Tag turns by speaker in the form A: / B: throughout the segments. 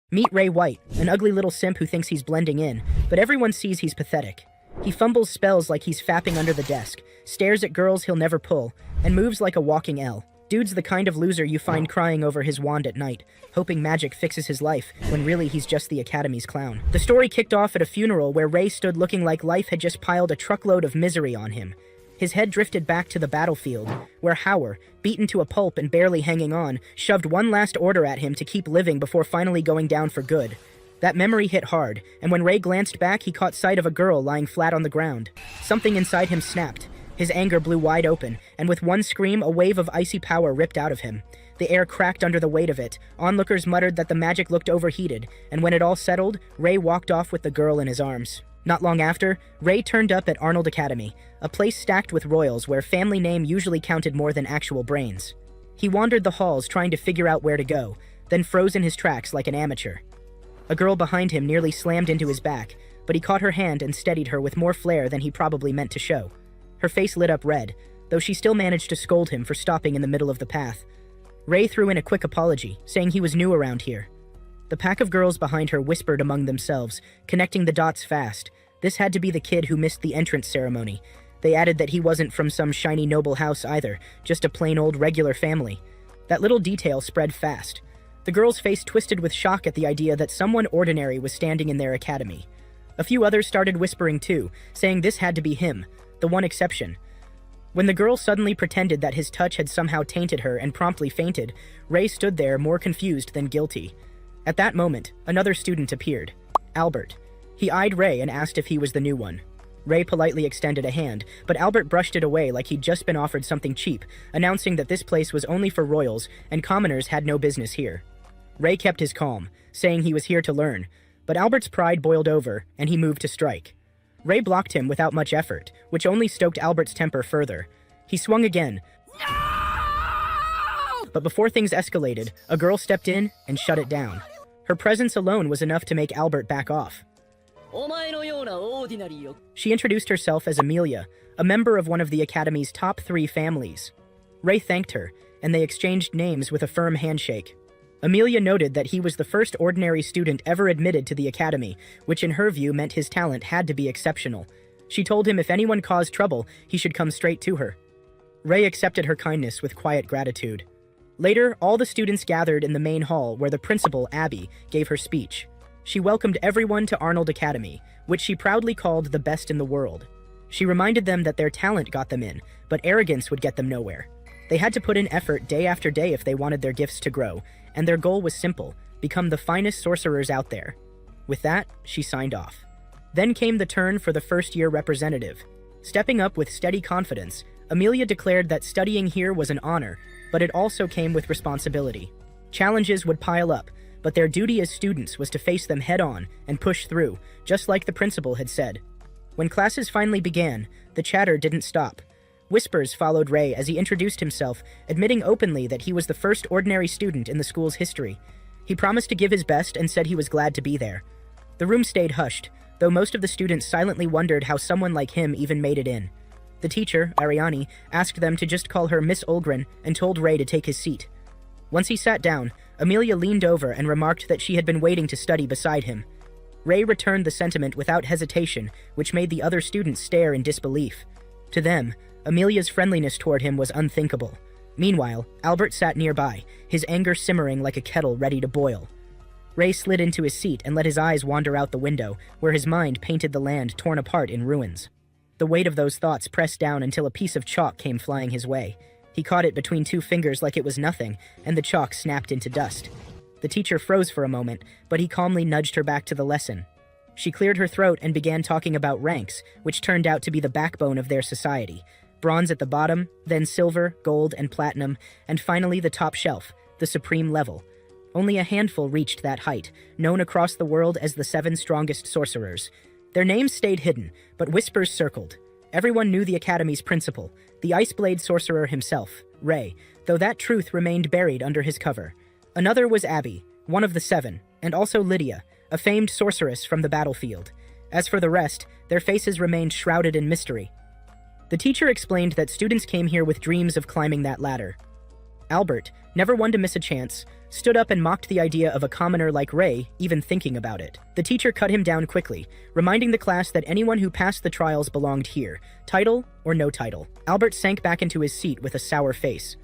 A: Meet Ray White, an ugly little simp who thinks he's blending in, but everyone sees he's pathetic. He fumbles spells like he's fapping under the desk, stares at girls he'll never pull, and moves like a walking L. Dude's the kind of loser you find crying over his wand at night, hoping magic fixes his life, when really he's just the Academy's clown. The story kicked off at a funeral where Ray stood looking like life had just piled a truckload of misery on him. His head drifted back to the battlefield, where Howard, beaten to a pulp and barely hanging on, shoved one last order at him to keep living before finally going down for good. That memory hit hard, and when Ray glanced back, he caught sight of a girl lying flat on the ground. Something inside him snapped. His anger blew wide open, and with one scream, a wave of icy power ripped out of him. The air cracked under the weight of it. Onlookers muttered that the magic looked overheated, and when it all settled, Ray walked off with the girl in his arms. Not long after, Ray turned up at Arnold Academy, a place stacked with royals where family name usually counted more than actual brains. He wandered the halls trying to figure out where to go, then froze in his tracks like an amateur. A girl behind him nearly slammed into his back, but he caught her hand and steadied her with more flair than he probably meant to show. Her face lit up red, though she still managed to scold him for stopping in the middle of the path. Ray threw in a quick apology, saying he was new around here. The pack of girls behind her whispered among themselves, connecting the dots fast. This had to be the kid who missed the entrance ceremony. They added that he wasn't from some shiny noble house either, just a plain old regular family. That little detail spread fast. The girl's face twisted with shock at the idea that someone ordinary was standing in their academy. A few others started whispering too, saying this had to be him, the one exception. When the girl suddenly pretended that his touch had somehow tainted her and promptly fainted, Ray stood there more confused than guilty. At that moment, another student appeared, Albert. He eyed Ray and asked if he was the new one. Ray politely extended a hand, but Albert brushed it away like he'd just been offered something cheap, announcing that this place was only for royals and commoners had no business here. Ray kept his calm, saying he was here to learn, but Albert's pride boiled over and he moved to strike. Ray blocked him without much effort, which only stoked Albert's temper further. He swung again. No! But before things escalated, a girl stepped in and shut it down. Her presence alone was enough to make Albert back off. She introduced herself as Amelia, a member of one of the Academy's top 3 families. Ray thanked her, and they exchanged names with a firm handshake. Amelia noted that he was the first ordinary student ever admitted to the Academy, which in her view meant his talent had to be exceptional. She told him if anyone caused trouble, he should come straight to her. Ray accepted her kindness with quiet gratitude. Later, all the students gathered in the main hall where the principal, Abby, gave her speech. She welcomed everyone to Arnold Academy, which she proudly called the best in the world. She reminded them that their talent got them in, but arrogance would get them nowhere. They had to put in effort day after day if they wanted their gifts to grow, and their goal was simple: become the finest sorcerers out there. With that, she signed off. Then came the turn for the first-year representative. Stepping up with steady confidence, Amelia declared that studying here was an honor, but it also came with responsibility. Challenges would pile up, but their duty as students was to face them head-on and push through, just like the principal had said. When classes finally began, the chatter didn't stop. Whispers followed Ray as he introduced himself, admitting openly that he was the first ordinary student in the school's history. He promised to give his best and said he was glad to be there. The room stayed hushed, though most of the students silently wondered how someone like him even made it in. The teacher, Ariani, asked them to just call her Miss Olgren and told Ray to take his seat. Once he sat down, Amelia leaned over and remarked that she had been waiting to study beside him. Ray returned the sentiment without hesitation, which made the other students stare in disbelief. To them, Amelia's friendliness toward him was unthinkable. Meanwhile, Albert sat nearby, his anger simmering like a kettle ready to boil. Ray slid into his seat and let his eyes wander out the window, where his mind painted the land torn apart in ruins. The weight of those thoughts pressed down until a piece of chalk came flying his way. He caught it between 2 fingers like it was nothing, and the chalk snapped into dust. The teacher froze for a moment, but he calmly nudged her back to the lesson. She cleared her throat and began talking about ranks, which turned out to be the backbone of their society. Bronze at the bottom, then silver, gold, and platinum, and finally the top shelf, the supreme level. Only a handful reached that height, known across the world as the 7 strongest sorcerers. Their names stayed hidden, but whispers circled. Everyone knew the Academy's principal, the Iceblade Sorcerer himself, Ray, though that truth remained buried under his cover. Another was Abby, one of the 7, and also Lydia, a famed sorceress from the battlefield. As for the rest, their faces remained shrouded in mystery. The teacher explained that students came here with dreams of climbing that ladder. Albert, never one to miss a chance, stood up and mocked the idea of a commoner like Ray even thinking about it. The teacher cut him down quickly, reminding the class that anyone who passed the trials belonged here, title or no title. Albert sank back into his seat with a sour face.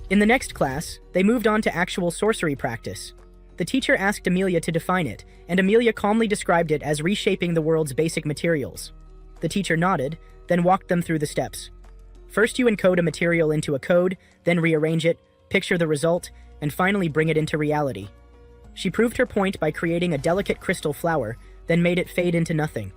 A: In the next class, they moved on to actual sorcery practice. The teacher asked Amelia to define it, and Amelia calmly described it as reshaping the world's basic materials. The teacher nodded, then walked them through the steps. First you encode a material into a code, then rearrange it, picture the result, and finally bring it into reality. She proved her point by creating a delicate crystal flower, then made it fade into nothing.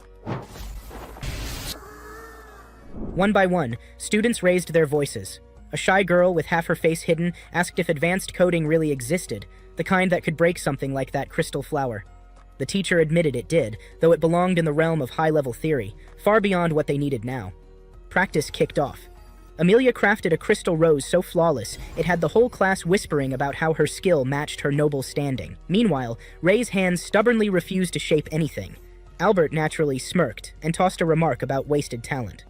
A: One by one, students raised their voices. A shy girl with half her face hidden asked if advanced coding really existed, the kind that could break something like that crystal flower. The teacher admitted it did, though it belonged in the realm of high-level theory, far beyond what they needed now. Practice kicked off. Amelia crafted a crystal rose so flawless, it had the whole class whispering about how her skill matched her noble standing. Meanwhile, Ray's hands stubbornly refused to shape anything. Albert naturally smirked and tossed a remark about wasted talent.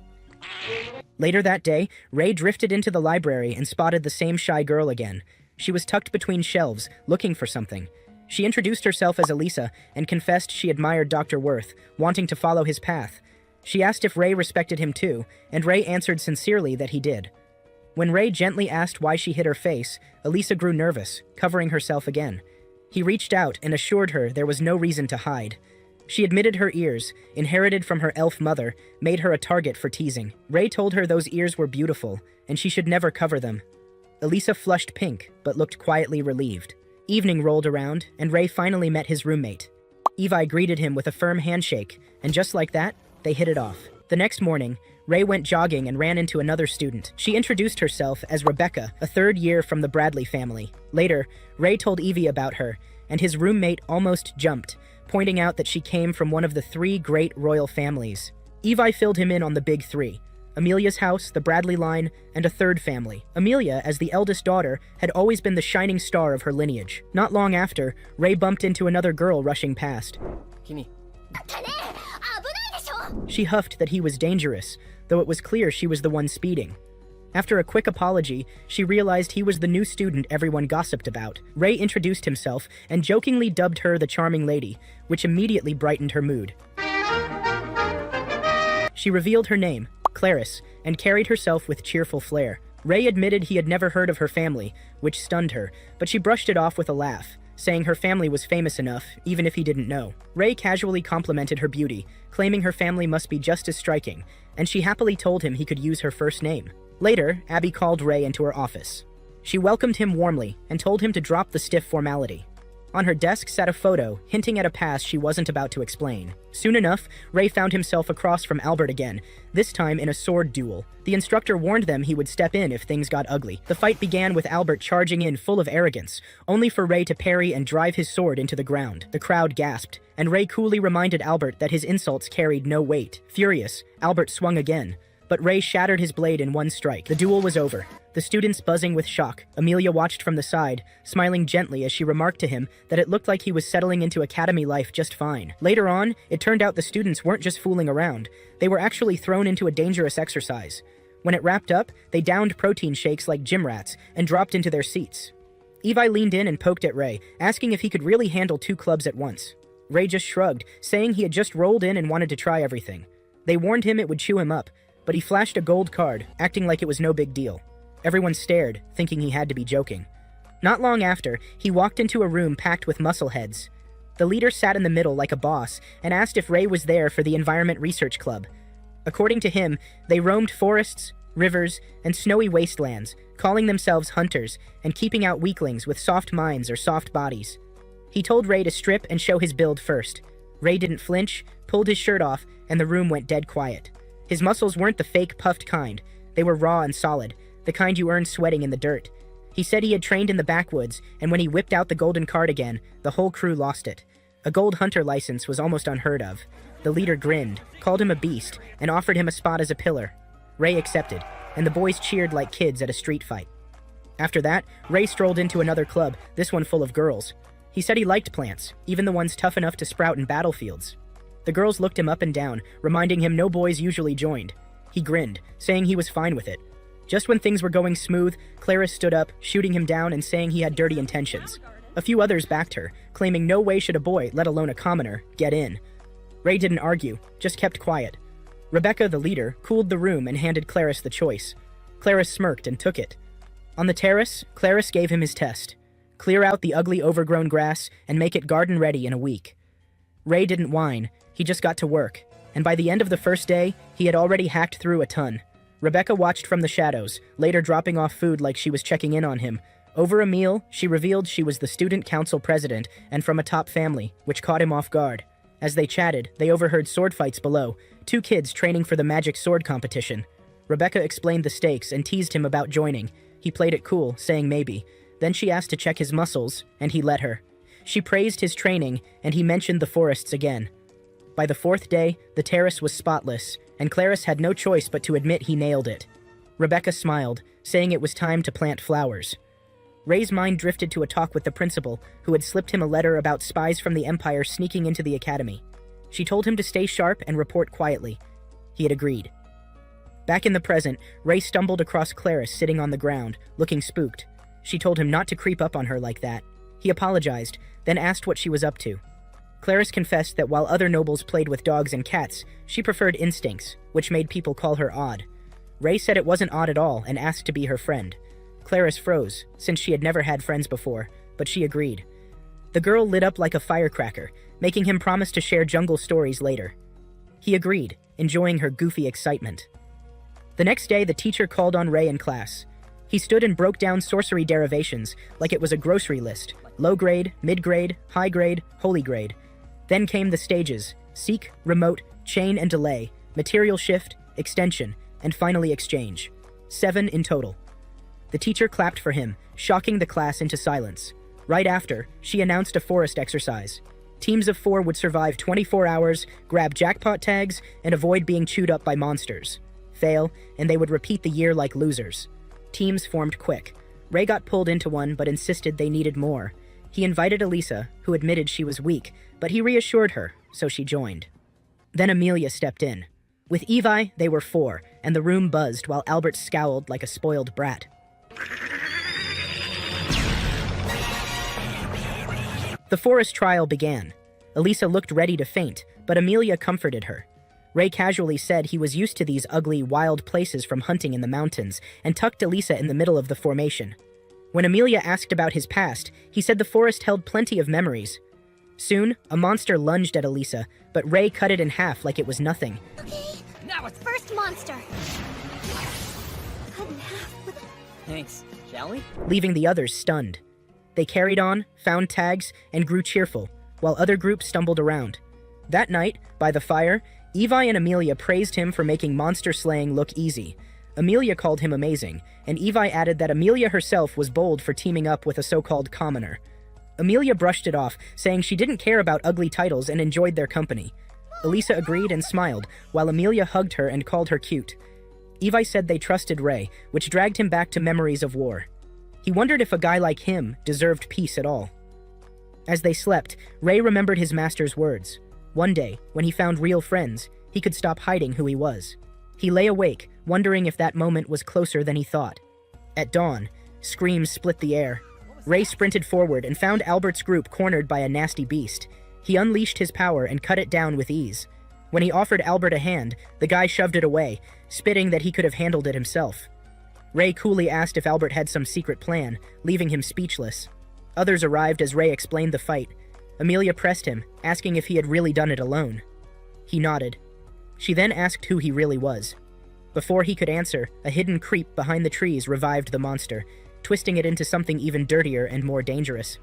A: Later that day, Ray drifted into the library and spotted the same shy girl again. She was tucked between shelves, looking for something. She introduced herself as Elisa and confessed she admired Dr. Worth, wanting to follow his path. She asked if Ray respected him too, and Ray answered sincerely that he did. When Ray gently asked why she hid her face, Elisa grew nervous, covering herself again. He reached out and assured her there was no reason to hide. She admitted her ears, inherited from her elf mother, made her a target for teasing. Ray told her those ears were beautiful, and she should never cover them. Elisa flushed pink, but looked quietly relieved. Evening rolled around, and Ray finally met his roommate. Evi greeted him with a firm handshake, and just like that, they hit it off. The next morning, Ray went jogging and ran into another student. She introduced herself as Rebecca, a third year from the Bradley family. Later, Ray told Evie about her, and his roommate almost jumped, pointing out that she came from one of the 3 great royal families. Evi filled him in on the big 3. Amelia's house, the Bradley line, and a third family. Amelia, as the eldest daughter, had always been the shining star of her lineage. Not long after, Ray bumped into another girl rushing past. She huffed that he was dangerous, though it was clear she was the one speeding. After a quick apology, she realized he was the new student everyone gossiped about. Ray introduced himself and jokingly dubbed her the charming lady, which immediately brightened her mood. She revealed her name, Clarice, and carried herself with cheerful flair. Ray admitted he had never heard of her family, which stunned her, but she brushed it off with a laugh, saying her family was famous enough, even if he didn't know. Ray casually complimented her beauty, claiming her family must be just as striking, and she happily told him he could use her first name. Later, Abby called Ray into her office. She welcomed him warmly and told him to drop the stiff formality. On her desk sat a photo, hinting at a past she wasn't about to explain. Soon enough, Ray found himself across from Albert again, this time in a sword duel. The instructor warned them he would step in if things got ugly. The fight began with Albert charging in full of arrogance, only for Ray to parry and drive his sword into the ground. The crowd gasped, and Ray coolly reminded Albert that his insults carried no weight. Furious, Albert swung again, but Ray shattered his blade in one strike. The duel was over, the students buzzing with shock. Amelia watched from the side, smiling gently as she remarked to him that it looked like he was settling into academy life just fine. Later on, it turned out the students weren't just fooling around, they were actually thrown into a dangerous exercise. When it wrapped up, they downed protein shakes like gym rats and dropped into their seats. Evi leaned in and poked at Ray, asking if he could really handle 2 clubs at once. Ray just shrugged, saying he had just rolled in and wanted to try everything. They warned him it would chew him up, but he flashed a gold card, acting like it was no big deal. Everyone stared, thinking he had to be joking. Not long after, he walked into a room packed with muscleheads. The leader sat in the middle like a boss and asked if Ray was there for the Environment Research Club. According to him, they roamed forests, rivers, and snowy wastelands, calling themselves hunters and keeping out weaklings with soft minds or soft bodies. He told Ray to strip and show his build first. Ray didn't flinch, pulled his shirt off, and the room went dead quiet. His muscles weren't the fake, puffed kind. They were raw and solid, the kind you earn sweating in the dirt. He said he had trained in the backwoods, and when he whipped out the golden card again, the whole crew lost it. A gold hunter license was almost unheard of. The leader grinned, called him a beast, and offered him a spot as a pillar. Ray accepted, and the boys cheered like kids at a street fight. After that, Ray strolled into another club, this one full of girls. He said he liked plants, even the ones tough enough to sprout in battlefields. The girls looked him up and down, reminding him no boys usually joined. He grinned, saying he was fine with it. Just when things were going smooth, Claris stood up, shooting him down and saying he had dirty intentions. A few others backed her, claiming no way should a boy, let alone a commoner, get in. Ray didn't argue, just kept quiet. Rebecca, the leader, cooled the room and handed Claris the choice. Claris smirked and took it. On the terrace, Claris gave him his test. Clear out the ugly overgrown grass and make it garden ready in a week. Ray didn't whine, he just got to work, and by the end of the first day, he had already hacked through a ton. Rebecca watched from the shadows, later dropping off food like she was checking in on him. Over a meal, she revealed she was the student council president and from a top family, which caught him off guard. As they chatted, they overheard sword fights below, 2 kids training for the magic sword competition. Rebecca explained the stakes and teased him about joining. He played it cool, saying maybe. Then she asked to check his muscles, and he let her. She praised his training, and he mentioned the forests again. By the 4th day, the terrace was spotless, and Claris had no choice but to admit he nailed it. Rebecca smiled, saying it was time to plant flowers. Ray's mind drifted to a talk with the principal, who had slipped him a letter about spies from the Empire sneaking into the academy. She told him to stay sharp and report quietly. He had agreed. Back in the present, Ray stumbled across Claris sitting on the ground, looking spooked. She told him not to creep up on her like that. He apologized, then asked what she was up to. Claris confessed that while other nobles played with dogs and cats, she preferred instincts, which made people call her odd. Ray said it wasn't odd at all and asked to be her friend. Claris froze, since she had never had friends before, but she agreed. The girl lit up like a firecracker, making him promise to share jungle stories later. He agreed, enjoying her goofy excitement. The next day, the teacher called on Ray in class. He stood and broke down sorcery derivations like it was a grocery list: low grade, mid grade, high grade, holy grade. Then came the stages: seek, remote, chain and delay, material shift, extension, and finally exchange. 7 in total. The teacher clapped for him, shocking the class into silence. Right after, she announced a forest exercise. Teams of 4 would survive 24 hours, grab jackpot tags, and avoid being chewed up by monsters. Fail, and they would repeat the year like losers. Teams formed quick. Ray got pulled into one but insisted they needed more. He invited Elisa, who admitted she was weak, but he reassured her, so she joined. Then Amelia stepped in. With Evi, they were 4, and the room buzzed while Albert scowled like a spoiled brat. The forest trial began. Elisa looked ready to faint, but Amelia comforted her. Ray casually said he was used to these ugly, wild places from hunting in the mountains, and tucked Elisa in the middle of the formation. When Amelia asked about his past, he said the forest held plenty of memories. Soon, a monster lunged at Elisa, but Ray cut it in half like it was nothing.
B: Okay, now it's first monster. Cut in half with...
C: Thanks. Shall we?
A: Leaving the others stunned. They carried on, found tags, and grew cheerful, while other groups stumbled around. That night, by the fire, Evi and Amelia praised him for making monster slaying look easy. Amelia called him amazing, and Evi added that Amelia herself was bold for teaming up with a so-called commoner. Amelia brushed it off, saying she didn't care about ugly titles and enjoyed their company. Elisa agreed and smiled, while Amelia hugged her and called her cute. Evi said they trusted Ray, which dragged him back to memories of war. He wondered if a guy like him deserved peace at all. As they slept, Ray remembered his master's words. One day, when he found real friends, he could stop hiding who he was. He lay awake, wondering if that moment was closer than he thought. At dawn, screams split the air. Ray sprinted forward and found Albert's group cornered by a nasty beast. He unleashed his power and cut it down with ease. When he offered Albert a hand, the guy shoved it away, spitting that he could have handled it himself. Ray coolly asked if Albert had some secret plan, leaving him speechless. Others arrived as Ray explained the fight. Amelia pressed him, asking if he had really done it alone. He nodded. She then asked who he really was. Before he could answer, a hidden creep behind the trees revived the monster, twisting it into something even dirtier and more dangerous.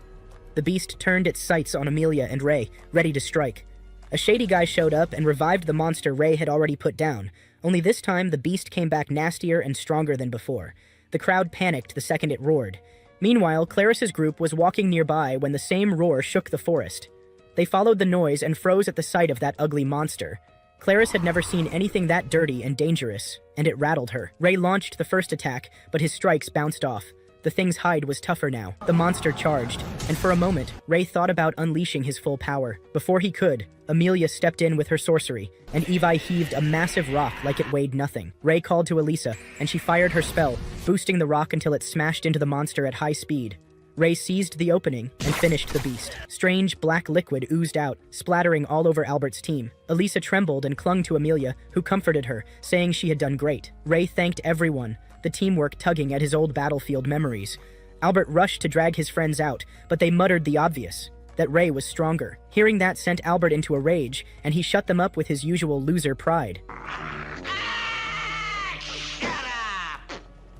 A: The beast turned its sights on Amelia and Ray, ready to strike. A shady guy showed up and revived the monster Ray had already put down, only this time the beast came back nastier and stronger than before. The crowd panicked the second it roared. Meanwhile, Claris's group was walking nearby when the same roar shook the forest. They followed the noise and froze at the sight of that ugly monster. Claris had never seen anything that dirty and dangerous, and it rattled her. Ray launched the first attack, but his strikes bounced off. The thing's hide was tougher now. The monster charged, and for a moment, Ray thought about unleashing his full power. Before he could, Amelia stepped in with her sorcery, and Evi heaved a massive rock like it weighed nothing. Ray called to Elisa, and she fired her spell, boosting the rock until it smashed into the monster at high speed. Ray seized the opening and finished the beast. Strange black liquid oozed out, splattering all over Albert's team. Elisa trembled and clung to Amelia, who comforted her, saying she had done great. Ray thanked everyone, the teamwork tugging at his old battlefield memories. Albert rushed to drag his friends out, but they muttered the obvious, that Ray was stronger. Hearing that sent Albert into a rage, and he shut them up with his usual loser pride.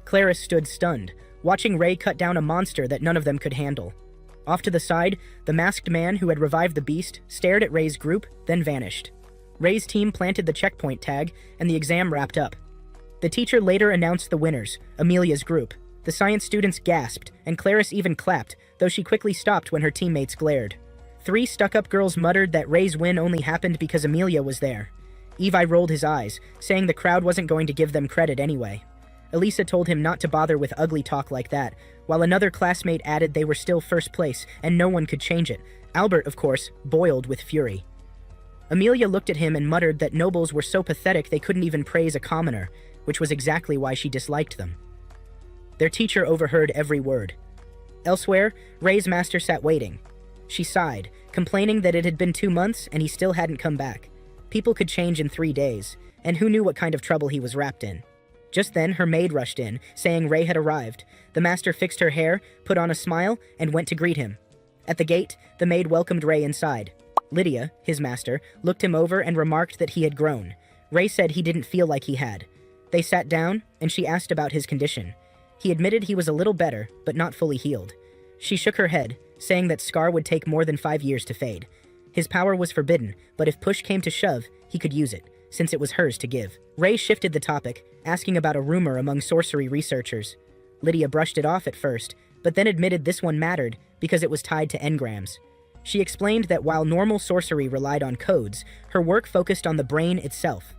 A: Clarice stood stunned, watching Ray cut down a monster that none of them could handle. Off to the side, the masked man who had revived the beast stared at Ray's group, then vanished. Ray's team planted the checkpoint tag, and the exam wrapped up. The teacher later announced the winners, Amelia's group. The science students gasped, and Clarice even clapped, though she quickly stopped when her teammates glared. 3 stuck-up girls muttered that Ray's win only happened because Amelia was there. Evi rolled his eyes, saying the crowd wasn't going to give them credit anyway. Elisa told him not to bother with ugly talk like that, while another classmate added they were still first place and no one could change it. Albert, of course, boiled with fury. Amelia looked at him and muttered that nobles were so pathetic they couldn't even praise a commoner, which was exactly why she disliked them. Their teacher overheard every word. Elsewhere, Ray's master sat waiting. She sighed, complaining that it had been 2 months and he still hadn't come back. People could change in 3 days, and who knew what kind of trouble he was wrapped in. Just then, her maid rushed in, saying Ray had arrived. The master fixed her hair, put on a smile, and went to greet him. At the gate, the maid welcomed Ray inside. Lydia, his master, looked him over and remarked that he had grown. Ray said he didn't feel like he had. They sat down, and she asked about his condition. He admitted he was a little better, but not fully healed. She shook her head, saying that Scar would take more than 5 years to fade. His power was forbidden, but if push came to shove, he could use it, since it was hers to give. Ray shifted the topic, asking about a rumor among sorcery researchers. Lydia brushed it off at first, but then admitted this one mattered because it was tied to engrams. She explained that while normal sorcery relied on codes, her work focused on the brain itself.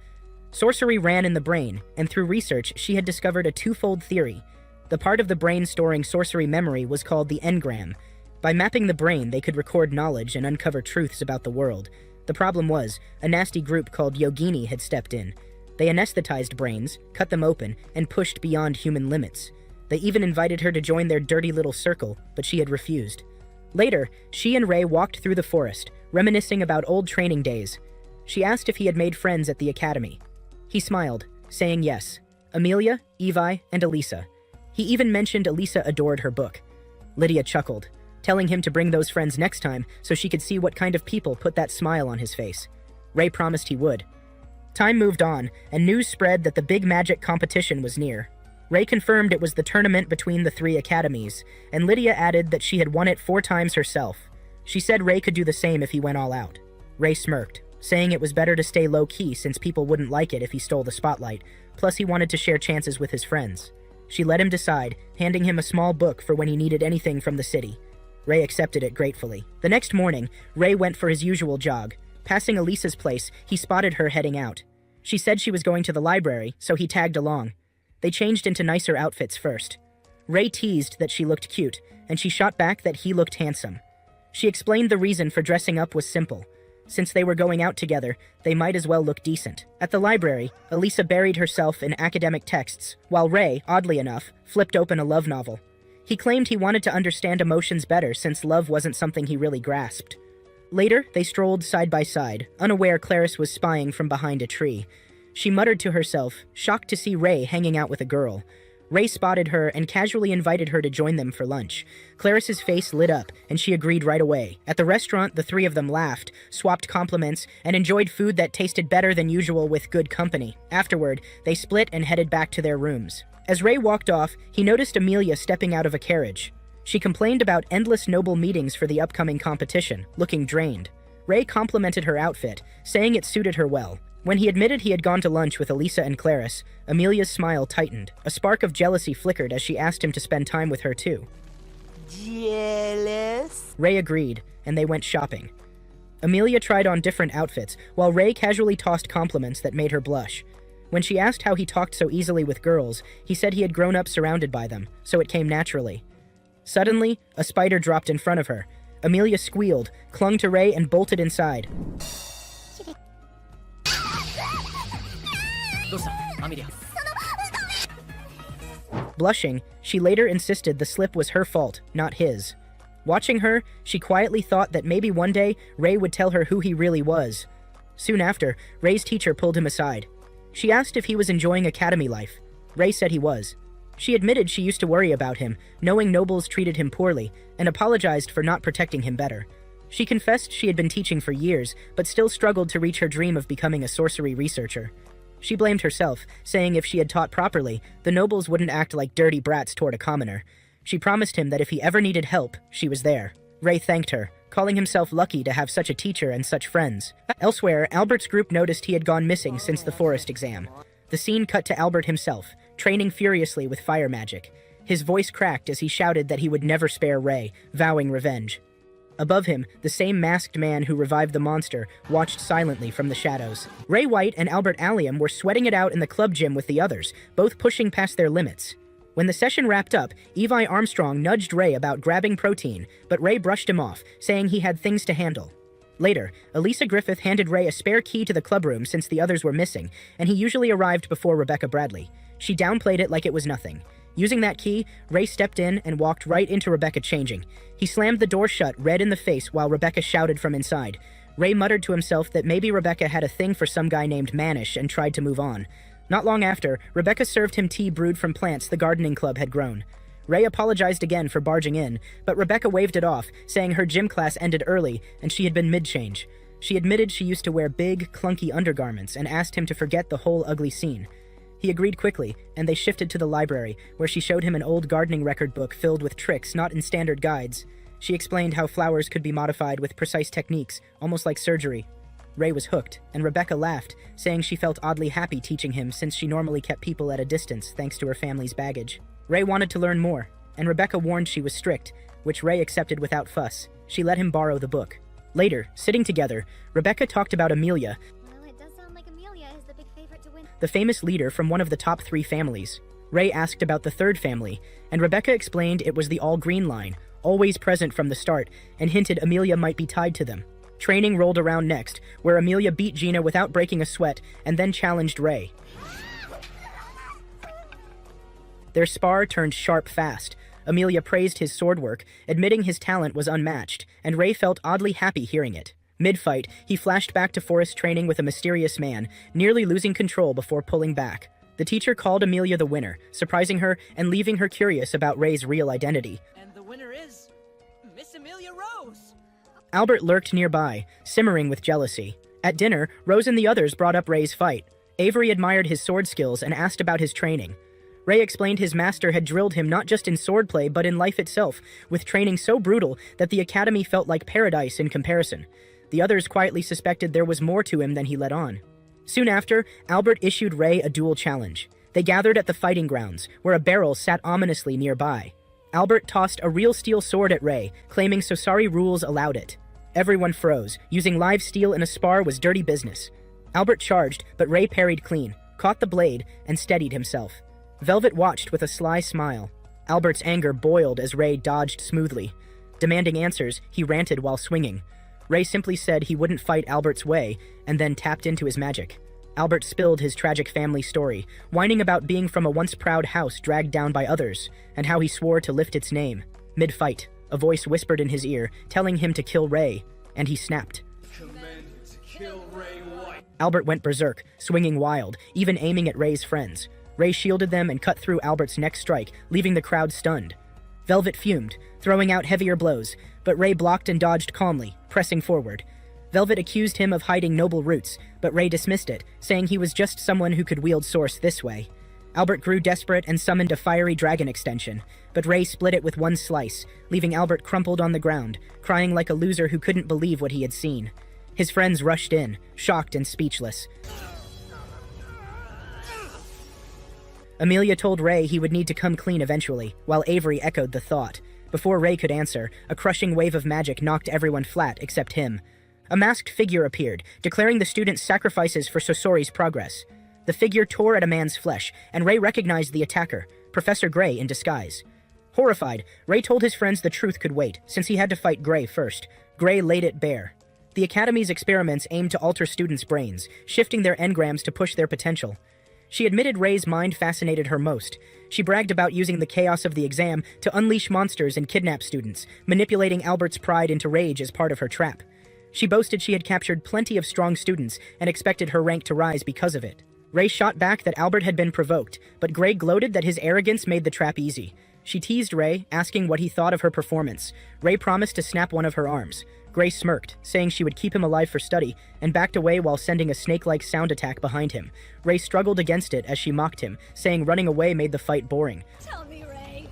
A: Sorcery ran in the brain, and through research, she had discovered a twofold theory. The part of the brain storing sorcery memory was called the engram. By mapping the brain, they could record knowledge and uncover truths about the world. The problem was, a nasty group called Yogini had stepped in. They anesthetized brains, cut them open, and pushed beyond human limits. They even invited her to join their dirty little circle, but she had refused. Later, she and Ray walked through the forest, reminiscing about old training days. She asked if he had made friends at the academy. He smiled, saying yes. Amelia, Evi, and Elisa. He even mentioned Elisa adored her book. Lydia chuckled, telling him to bring those friends next time so she could see what kind of people put that smile on his face. Ray promised he would. Time moved on, and news spread that the big magic competition was near. Ray confirmed it was the tournament between the 3 academies, and Lydia added that she had won it 4 times herself. She said Ray could do the same if he went all out. Ray smirked, saying it was better to stay low-key since people wouldn't like it if he stole the spotlight, plus he wanted to share chances with his friends. She let him decide, handing him a small book for when he needed anything from the city. Ray accepted it gratefully. The next morning, Ray went for his usual jog. Passing Elisa's place, he spotted her heading out. She said she was going to the library, so he tagged along. They changed into nicer outfits first. Ray teased that she looked cute, and she shot back that he looked handsome. She explained the reason for dressing up was simple. Since they were going out together, they might as well look decent. At the library, Elisa buried herself in academic texts, while Ray, oddly enough, flipped open a love novel. He claimed he wanted to understand emotions better since love wasn't something he really grasped. Later, they strolled side by side, unaware Clarice was spying from behind a tree. She muttered to herself, shocked to see Ray hanging out with a girl. Ray spotted her and casually invited her to join them for lunch. Clarice's face lit up, and she agreed right away. At the restaurant, the 3 of them laughed, swapped compliments, and enjoyed food that tasted better than usual with good company. Afterward, they split and headed back to their rooms. As Ray walked off, he noticed Amelia stepping out of a carriage. She complained about endless noble meetings for the upcoming competition, looking drained. Ray complimented her outfit, saying it suited her well. When he admitted he had gone to lunch with Elisa and Clarice, Amelia's smile tightened. A spark of jealousy flickered as she asked him to spend time with her too.
C: Jealous?
A: Ray agreed, and they went shopping. Amelia tried on different outfits, while Ray casually tossed compliments that made her blush. When she asked how he talked so easily with girls, he said he had grown up surrounded by them, so it came naturally. Suddenly, a spider dropped in front of her. Amelia squealed, clung to Ray, and bolted inside. Blushing, she later insisted the slip was her fault, not his. Watching her, she quietly thought that maybe one day Ray would tell her who he really was. Soon after, Ray's teacher pulled him aside. She asked if he was enjoying academy life. Ray said he was. She admitted she used to worry about him, knowing nobles treated him poorly, and apologized for not protecting him better. She confessed she had been teaching for years, but still struggled to reach her dream of becoming a sorcery researcher. She blamed herself, saying if she had taught properly, the nobles wouldn't act like dirty brats toward a commoner. She promised him that if he ever needed help, she was there. Ray thanked her, calling himself lucky to have such a teacher and such friends. Elsewhere, Albert's group noticed he had gone missing since the forest exam. The scene cut to Albert himself, training furiously with fire magic. His voice cracked as he shouted that he would never spare Ray, vowing revenge. Above him, the same masked man who revived the monster watched silently from the shadows. Ray White and Albert Allium were sweating it out in the club gym with the others, both pushing past their limits. When the session wrapped up, Evi Armstrong nudged Ray about grabbing protein, but Ray brushed him off, saying he had things to handle. Later, Elisa Griffith handed Ray a spare key to the clubroom since the others were missing, and he usually arrived before Rebecca Bradley. She downplayed it like it was nothing. Using that key, Ray stepped in and walked right into Rebecca changing. He slammed the door shut, red in the face, while Rebecca shouted from inside. Ray muttered to himself that maybe Rebecca had a thing for some guy named Manish and tried to move on. Not long after, Rebecca served him tea brewed from plants the gardening club had grown. Ray apologized again for barging in, but Rebecca waved it off, saying her gym class ended early and she had been mid-change. She admitted she used to wear big, clunky undergarments and asked him to forget the whole ugly scene. He agreed quickly, and they shifted to the library, where she showed him an old gardening record book filled with tricks not in standard guides. She explained how flowers could be modified with precise techniques, almost like surgery. Ray was hooked, and Rebecca laughed, saying she felt oddly happy teaching him since she normally kept people at a distance thanks to her family's baggage. Ray wanted to learn more, and Rebecca warned she was strict, which Ray accepted without fuss. She let him borrow the book. Later, sitting together, Rebecca talked about Amelia, the famous leader from one of the top 3 families. Ray asked about the third family, and Rebecca explained it was the all-green line, always present from the start, and hinted Amelia might be tied to them. Training rolled around next, where Amelia beat Gina without breaking a sweat, and then challenged Ray. Their spar turned sharp fast. Amelia praised his sword work, admitting his talent was unmatched, and Ray felt oddly happy hearing it. Mid-fight, he flashed back to forest training with a mysterious man, nearly losing control before pulling back. The teacher called Amelia the winner, surprising her and leaving her curious about Ray's real identity.
C: And the winner is Miss Amelia Rose!
A: Albert lurked nearby, simmering with jealousy. At dinner, Rose and the others brought up Ray's fight. Avery admired his sword skills and asked about his training. Ray explained his master had drilled him not just in swordplay but in life itself, with training so brutal that the academy felt like paradise in comparison. The others quietly suspected there was more to him than he let on. Soon after, Albert issued Ray a duel challenge. They gathered at the fighting grounds, where a barrel sat ominously nearby. Albert tossed a real steel sword at Ray, claiming Sosari rules allowed it. Everyone froze. Using live steel in a spar was dirty business. Albert charged, but Ray parried clean, caught the blade, and steadied himself. Velvet watched with a sly smile. Albert's anger boiled as Ray dodged smoothly. Demanding answers, he ranted while swinging. Ray simply said he wouldn't fight Albert's way, and then tapped into his magic. Albert spilled his tragic family story, whining about being from a once proud house dragged down by others, and how he swore to lift its name. Mid-fight, a voice whispered in his ear, telling him to kill Ray, and he snapped.
D: Commanded to kill Ray White.
A: Albert went berserk, swinging wild, even aiming at Ray's friends. Ray shielded them and cut through Albert's next strike, leaving the crowd stunned. Velvet fumed, throwing out heavier blows, but Ray blocked and dodged calmly, pressing forward. Velvet accused him of hiding noble roots, but Ray dismissed it, saying he was just someone who could wield Source this way. Albert grew desperate and summoned a fiery dragon extension, but Ray split it with one slice, leaving Albert crumpled on the ground, crying like a loser who couldn't believe what he had seen. His friends rushed in, shocked and speechless. Amelia told Ray he would need to come clean eventually, while Avery echoed the thought. Before Ray could answer, a crushing wave of magic knocked everyone flat except him. A masked figure appeared, declaring the students' sacrifices for Sosori's progress. The figure tore at a man's flesh, and Ray recognized the attacker, Professor Gray in disguise. Horrified, Ray told his friends the truth could wait, since he had to fight Gray first. Gray laid it bare. The Academy's experiments aimed to alter students' brains, shifting their engrams to push their potential. She admitted Ray's mind fascinated her most. She bragged about using the chaos of the exam to unleash monsters and kidnap students, manipulating Albert's pride into rage as part of her trap. She boasted she had captured plenty of strong students and expected her rank to rise because of it. Ray shot back that Albert had been provoked, but Gray gloated that his arrogance made the trap easy. She teased Ray, asking what he thought of her performance. Ray promised to snap one of her arms. Gray smirked, saying she would keep him alive for study, and backed away while sending a snake-like sound attack behind him. Ray struggled against it as she mocked him, saying running away made the fight boring.
B: Tell me, Ray.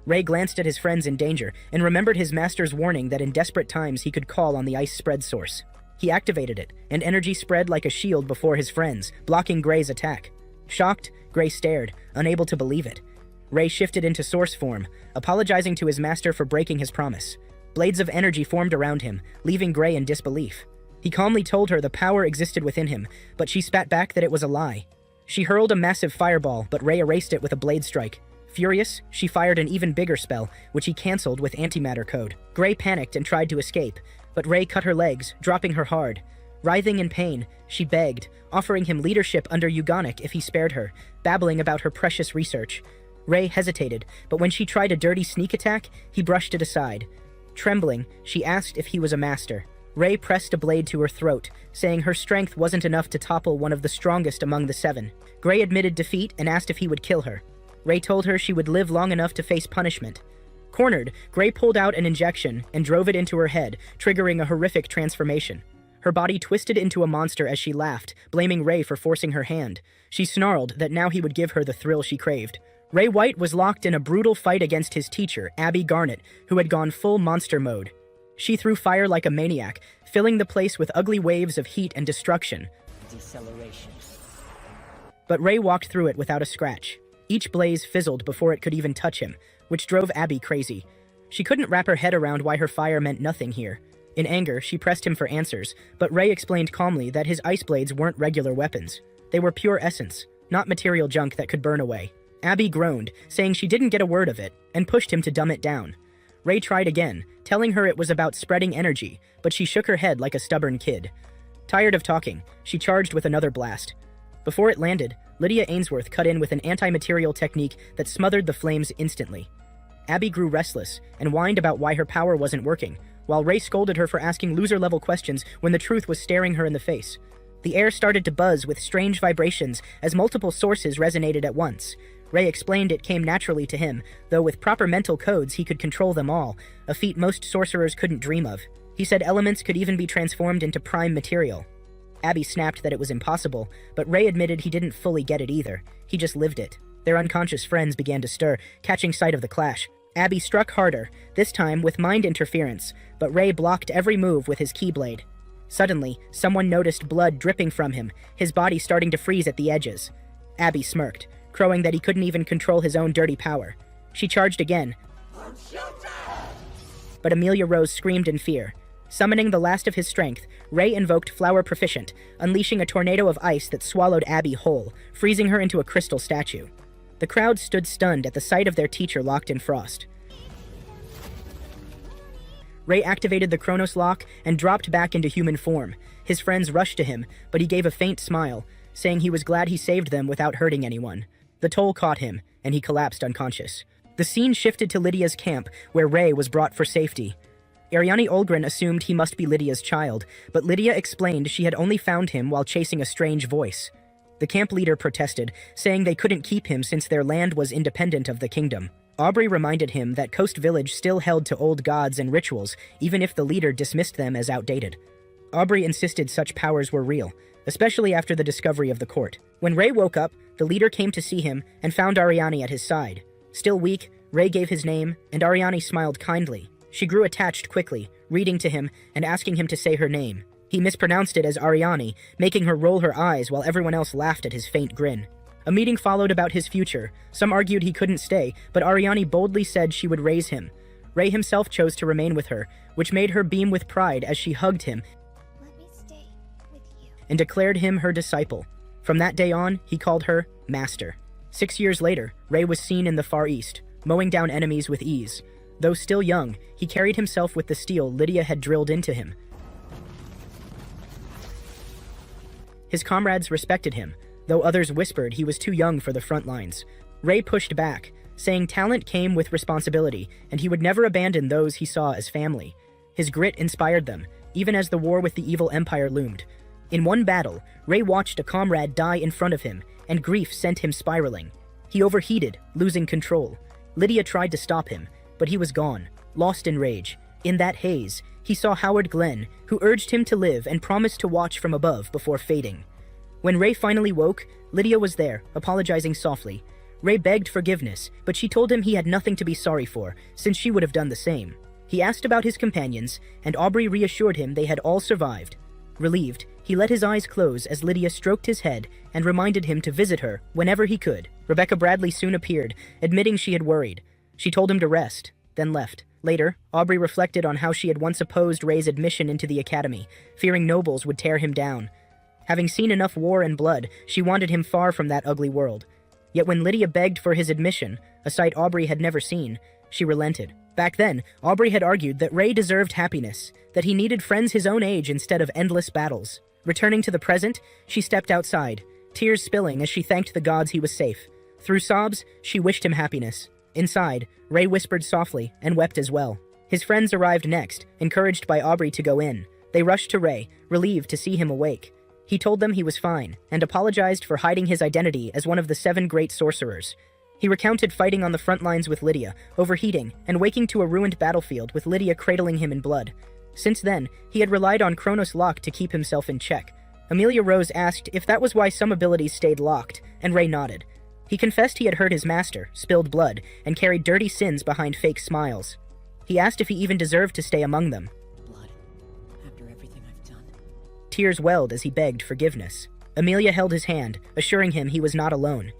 A: Ray glanced at his friends in danger, and remembered his master's warning that in desperate times he could call on the ice spread source. He activated it, and energy spread like a shield before his friends, blocking Gray's attack. Shocked, Gray stared, unable to believe it. Ray shifted into source form, apologizing to his master for breaking his promise. Blades of energy formed around him, leaving Gray in disbelief. He calmly told her the power existed within him, but she spat back that it was a lie. She hurled a massive fireball, but Ray erased it with a blade strike. Furious, she fired an even bigger spell, which he cancelled with antimatter code. Gray panicked and tried to escape, but Ray cut her legs, dropping her hard. Writhing in pain, she begged, offering him leadership under Eugonic if he spared her, babbling about her precious research. Ray hesitated, but when she tried a dirty sneak attack, he brushed it aside. Trembling, she asked if he was a master. Ray pressed a blade to her throat, saying her strength wasn't enough to topple one of the strongest among the seven. Gray admitted defeat and asked if he would kill her. Ray told her she would live long enough to face punishment. Cornered, Gray pulled out an injection and drove it into her head, triggering a horrific transformation. Her body twisted into a monster as she laughed, blaming Ray for forcing her hand. She snarled that now he would give her the thrill she craved. Ray White was locked in a brutal fight against his teacher, Abby Garnett, who had gone full monster mode. She threw fire like a maniac, filling the place with ugly waves of heat and destruction.
C: Deceleration.
A: But Ray walked through it without a scratch. Each blaze fizzled before it could even touch him, which drove Abby crazy. She couldn't wrap her head around why her fire meant nothing here. In anger, she pressed him for answers, but Ray explained calmly that his ice blades weren't regular weapons. They were pure essence, not material junk that could burn away. Abby groaned, saying she didn't get a word of it, and pushed him to dumb it down. Ray tried again, telling her it was about spreading energy, but she shook her head like a stubborn kid. Tired of talking, she charged with another blast. Before it landed, Lydia Ainsworth cut in with an anti-material technique that smothered the flames instantly. Abby grew restless and whined about why her power wasn't working, while Ray scolded her for asking loser-level questions when the truth was staring her in the face. The air started to buzz with strange vibrations as multiple sources resonated at once. Ray explained it came naturally to him, though with proper mental codes he could control them all, a feat most sorcerers couldn't dream of. He said elements could even be transformed into prime material. Abby snapped that it was impossible, but Ray admitted he didn't fully get it either. He just lived it. Their unconscious friends began to stir, catching sight of the clash. Abby struck harder, this time with mind interference, but Ray blocked every move with his keyblade. Suddenly, someone noticed blood dripping from him, his body starting to freeze at the edges. Abby smirked, crowing that he couldn't even control his own dirty power. She charged again, but Amelia Rose screamed in fear. Summoning the last of his strength, Ray invoked Flower Proficient, unleashing a tornado of ice that swallowed Abby whole, freezing her into a crystal statue. The crowd stood stunned at the sight of their teacher locked in frost. Ray activated the Chronos Lock and dropped back into human form. His friends rushed to him, but he gave a faint smile, saying he was glad he saved them without hurting anyone. The toll caught him, and he collapsed unconscious. The scene shifted to Lydia's camp, where Ray was brought for safety. Ariane Olgren assumed he must be Lydia's child, but Lydia explained she had only found him while chasing a strange voice. The camp leader protested, saying they couldn't keep him since their land was independent of the kingdom. Aubrey reminded him that Coast Village still held to old gods and rituals, even if the leader dismissed them as outdated. Aubrey insisted such powers were real, especially after the discovery of the court. When Ray woke up, the leader came to see him and found Ariane at his side. Still weak, Ray gave his name, and Ariane smiled kindly. She grew attached quickly, reading to him and asking him to say her name. He mispronounced it as Ariane, making her roll her eyes while everyone else laughed at his faint grin. A meeting followed about his future. Some argued he couldn't stay, but Ariane boldly said she would raise him. Ray himself chose to remain with her, which made her beam with pride as she hugged him
B: Let me stay with you.
A: and declared him her disciple. From that day on, he called her Master. 6 years later, Ray was seen in the Far East, mowing down enemies with ease. Though still young, he carried himself with the steel Lydia had drilled into him. His comrades respected him, though others whispered he was too young for the front lines. Ray pushed back, saying talent came with responsibility, and he would never abandon those he saw as family. His grit inspired them, even as the war with the evil empire loomed. In one battle, Ray watched a comrade die in front of him, and grief sent him spiraling. He overheated, losing control. Lydia tried to stop him, but he was gone, lost in rage. In that haze, he saw Howard Glenn, who urged him to live and promised to watch from above before fading. When Ray finally woke, Lydia was there, apologizing softly. Ray begged forgiveness, but she told him he had nothing to be sorry for, since she would have done the same. He asked about his companions, and Aubrey reassured him they had all survived. Relieved, he let his eyes close as Lydia stroked his head and reminded him to visit her whenever he could. Rebecca Bradley soon appeared, admitting she had worried. She told him to rest, then left. Later, Aubrey reflected on how she had once opposed Ray's admission into the academy, fearing nobles would tear him down. Having seen enough war and blood, she wanted him far from that ugly world. Yet when Lydia begged for his admission, a sight Aubrey had never seen, she relented. Back then, Aubrey had argued that Ray deserved happiness, that he needed friends his own age instead of endless battles. Returning to the present, she stepped outside, tears spilling as she thanked the gods he was safe. Through sobs, she wished him happiness. Inside, Ray whispered softly and wept as well. His friends arrived next, encouraged by Aubrey to go in. They rushed to Ray, relieved to see him awake. He told them he was fine, and apologized for hiding his identity as one of the 7 great sorcerers. He recounted fighting on the front lines with Lydia, overheating, and waking to a ruined battlefield with Lydia cradling him in blood. Since then, he had relied on Kronos' lock to keep himself in check. Amelia Rose asked if that was why some abilities stayed locked, and Ray nodded. He confessed he had hurt his master, spilled blood, and carried dirty sins behind fake smiles. He asked if he even deserved to stay among them.
C: Blood. After everything I've done.
A: Tears welled as he begged forgiveness. Amelia held his hand, assuring him he was not alone.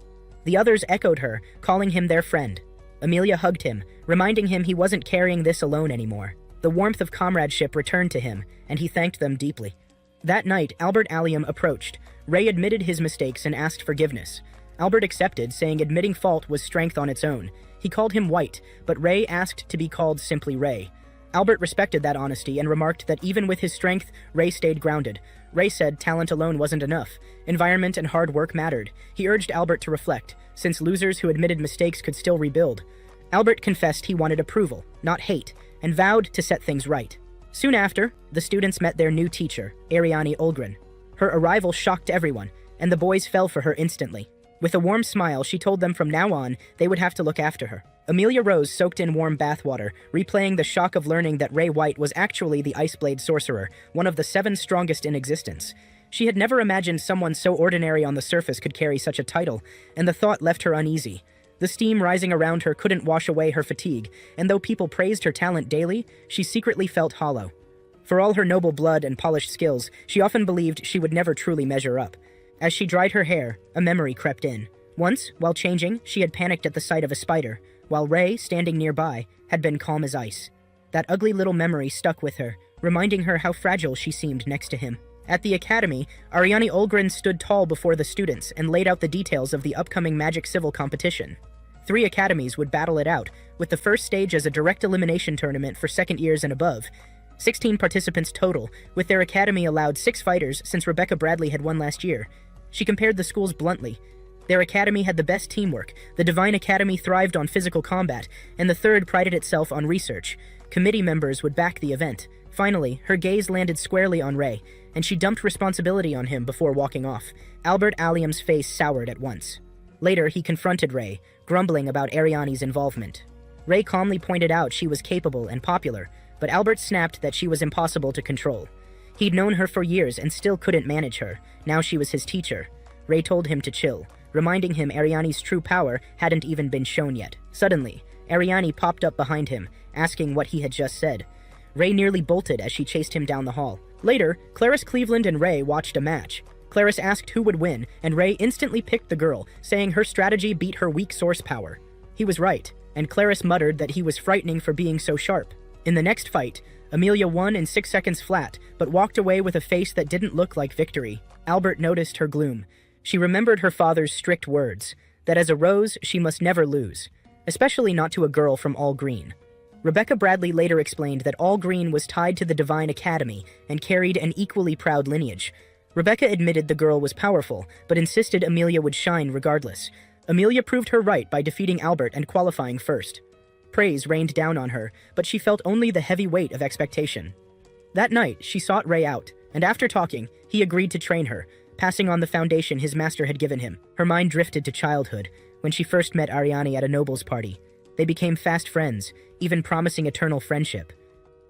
A: The others echoed her, calling him their friend. Amelia hugged him, reminding him he wasn't carrying this alone anymore. The warmth of comradeship returned to him, and he thanked them deeply. That night, Albert Allium approached. Ray admitted his mistakes and asked forgiveness. Albert accepted, saying admitting fault was strength on its own. He called him White, but Ray asked to be called simply Ray. Albert respected that honesty and remarked that even with his strength, Ray stayed grounded. Ray said talent alone wasn't enough. Environment and hard work mattered. He urged Albert to reflect, since losers who admitted mistakes could still rebuild. Albert confessed he wanted approval, not hate, and vowed to set things right. Soon after, the students met their new teacher, Ariane Olgren. Her arrival shocked everyone, and the boys fell for her instantly. With a warm smile, she told them from now on, they would have to look after her. Amelia Rose soaked in warm bathwater, replaying the shock of learning that Ray White was actually the Iceblade Sorcerer, one of the 7 strongest in existence. She had never imagined someone so ordinary on the surface could carry such a title, and the thought left her uneasy. The steam rising around her couldn't wash away her fatigue, and though people praised her talent daily, she secretly felt hollow. For all her noble blood and polished skills, she often believed she would never truly measure up. As she dried her hair, a memory crept in. Once, while changing, she had panicked at the sight of a spider, while Ray, standing nearby, had been calm as ice. That ugly little memory stuck with her, reminding her how fragile she seemed next to him. At the academy, Ariane Olgren stood tall before the students and laid out the details of the upcoming Magic Civil competition. 3 academies would battle it out, with the first stage as a direct elimination tournament for second years and above. 16 participants total, with their academy allowed 6 fighters since Rebecca Bradley had won last year. She compared the schools bluntly. Their academy had the best teamwork, the Divine Academy thrived on physical combat, and the third prided itself on research. Committee members would back the event. Finally, her gaze landed squarely on Ray, and she dumped responsibility on him before walking off. Albert Allium's face soured at once. Later, he confronted Ray, grumbling about Ariane's involvement. Ray calmly pointed out she was capable and popular, but Albert snapped that she was impossible to control. He'd known her for years and still couldn't manage her. Now she was his teacher. Ray told him to chill, reminding him Ariane's true power hadn't even been shown yet. Suddenly, Ariane popped up behind him, asking what he had just said. Ray nearly bolted as she chased him down the hall. Later, Clarice Cleveland and Ray watched a match. Clarice asked who would win, and Ray instantly picked the girl, saying her strategy beat her weak source power. He was right, and Clarice muttered that he was frightening for being so sharp. In the next fight, Amelia won in 6 seconds flat, but walked away with a face that didn't look like victory. Albert noticed her gloom. She remembered her father's strict words, that as a rose she must never lose, especially not to a girl from All Green. Rebecca Bradley later explained that All Green was tied to the Divine Academy and carried an equally proud lineage. Rebecca admitted the girl was powerful, but insisted Amelia would shine regardless. Amelia proved her right by defeating Albert and qualifying first. Praise rained down on her, but she felt only the heavy weight of expectation. That night, she sought Ray out, and after talking, he agreed to train her, passing on the foundation his master had given him. Her mind drifted to childhood, when she first met Ariane at a noble's party. They became fast friends, even promising eternal friendship.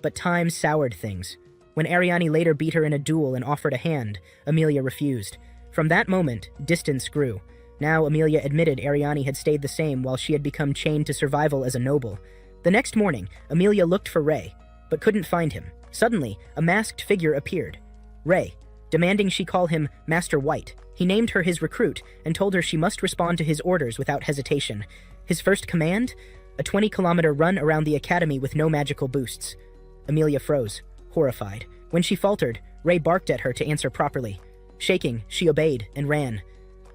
A: But time soured things. When Ariane later beat her in a duel and offered a hand, Amelia refused. From that moment, distance grew. Now Amelia admitted Ariane had stayed the same while she had become chained to survival as a noble. The next morning, Amelia looked for Ray, but couldn't find him. Suddenly, a masked figure appeared. Ray, demanding she call him Master White. He named her his recruit and told her she must respond to his orders without hesitation. His first command? A 20-kilometer run around the academy with no magical boosts. Amelia froze, horrified. When she faltered, Ray barked at her to answer properly. Shaking, she obeyed and ran.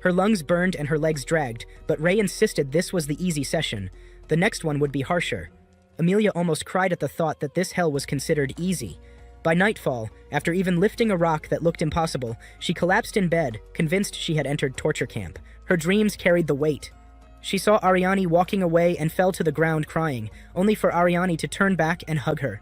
A: Her lungs burned and her legs dragged, but Ray insisted this was the easy session. The next one would be harsher. Amelia almost cried at the thought that this hell was considered easy. By nightfall, after even lifting a rock that looked impossible, she collapsed in bed, convinced she had entered torture camp. Her dreams carried the weight. She saw Ariane walking away and fell to the ground crying, only for Ariane to turn back and hug her.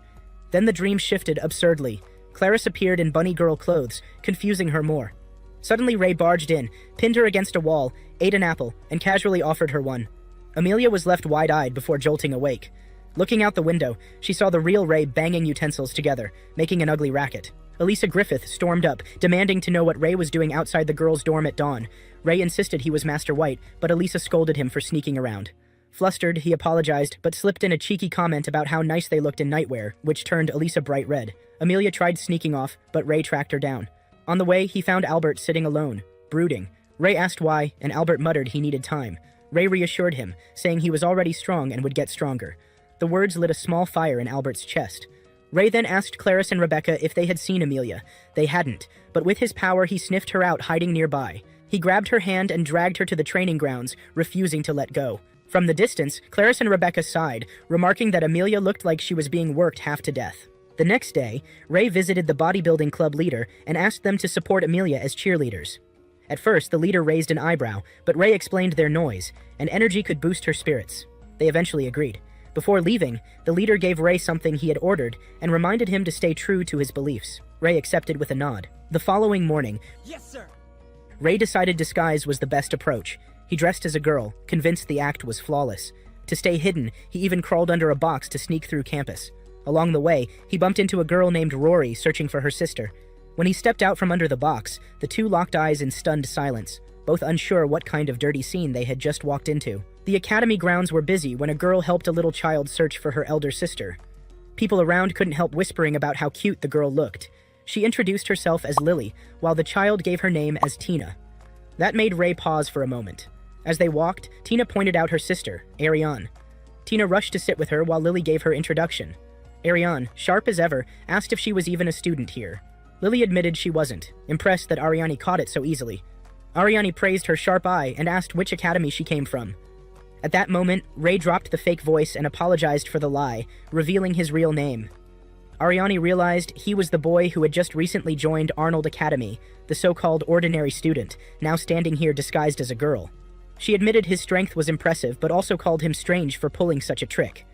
A: Then the dream shifted absurdly. Clarice appeared in bunny girl clothes, confusing her more. Suddenly Ray barged in, pinned her against a wall, ate an apple, and casually offered her one. Amelia was left wide-eyed before jolting awake. Looking out the window, she saw the real Ray banging utensils together, making an ugly racket. Elisa Griffith stormed up, demanding to know what Ray was doing outside the girls' dorm at dawn. Ray insisted he was Master White, but Elisa scolded him for sneaking around. Flustered, he apologized, but slipped in a cheeky comment about how nice they looked in nightwear, which turned Elisa bright red. Amelia tried sneaking off, but Ray tracked her down. On the way, he found Albert sitting alone, brooding. Ray asked why, and Albert muttered he needed time. Ray reassured him, saying he was already strong and would get stronger. The words lit a small fire in Albert's chest. Ray then asked Clarice and Rebecca if they had seen Amelia. They hadn't, but with his power he sniffed her out hiding nearby. He grabbed her hand and dragged her to the training grounds, refusing to let go. From the distance, Clarice and Rebecca sighed, remarking that Amelia looked like she was being worked half to death. The next day, Ray visited the bodybuilding club leader and asked them to support Amelia as cheerleaders. At first, the leader raised an eyebrow, but Ray explained their noise, and energy could boost her spirits. They eventually agreed. Before leaving, the leader gave Ray something he had ordered and reminded him to stay true to his beliefs. Ray accepted with a nod. The following morning,
C: Yes, sir.
A: Ray decided disguise was the best approach. He dressed as a girl, convinced the act was flawless. To stay hidden, he even crawled under a box to sneak through campus. Along the way, he bumped into a girl named Rory searching for her sister. When he stepped out from under the box, the two locked eyes in stunned silence, both unsure what kind of dirty scene they had just walked into. The academy grounds were busy when a girl helped a little child search for her elder sister. People around couldn't help whispering about how cute the girl looked. She introduced herself as Lily, while the child gave her name as Tina. That made Ray pause for a moment. As they walked, Tina pointed out her sister, Ariane. Tina rushed to sit with her while Lily gave her introduction. Ariane, sharp as ever, asked if she was even a student here. Lily admitted she wasn't, impressed that Ariane caught it so easily. Ariane praised her sharp eye and asked which academy she came from. At that moment, Ray dropped the fake voice and apologized for the lie, revealing his real name. Ariane realized he was the boy who had just recently joined Arnold Academy, the so-called ordinary student, now standing here disguised as a girl. She admitted his strength was impressive, but also called him strange for pulling such a trick.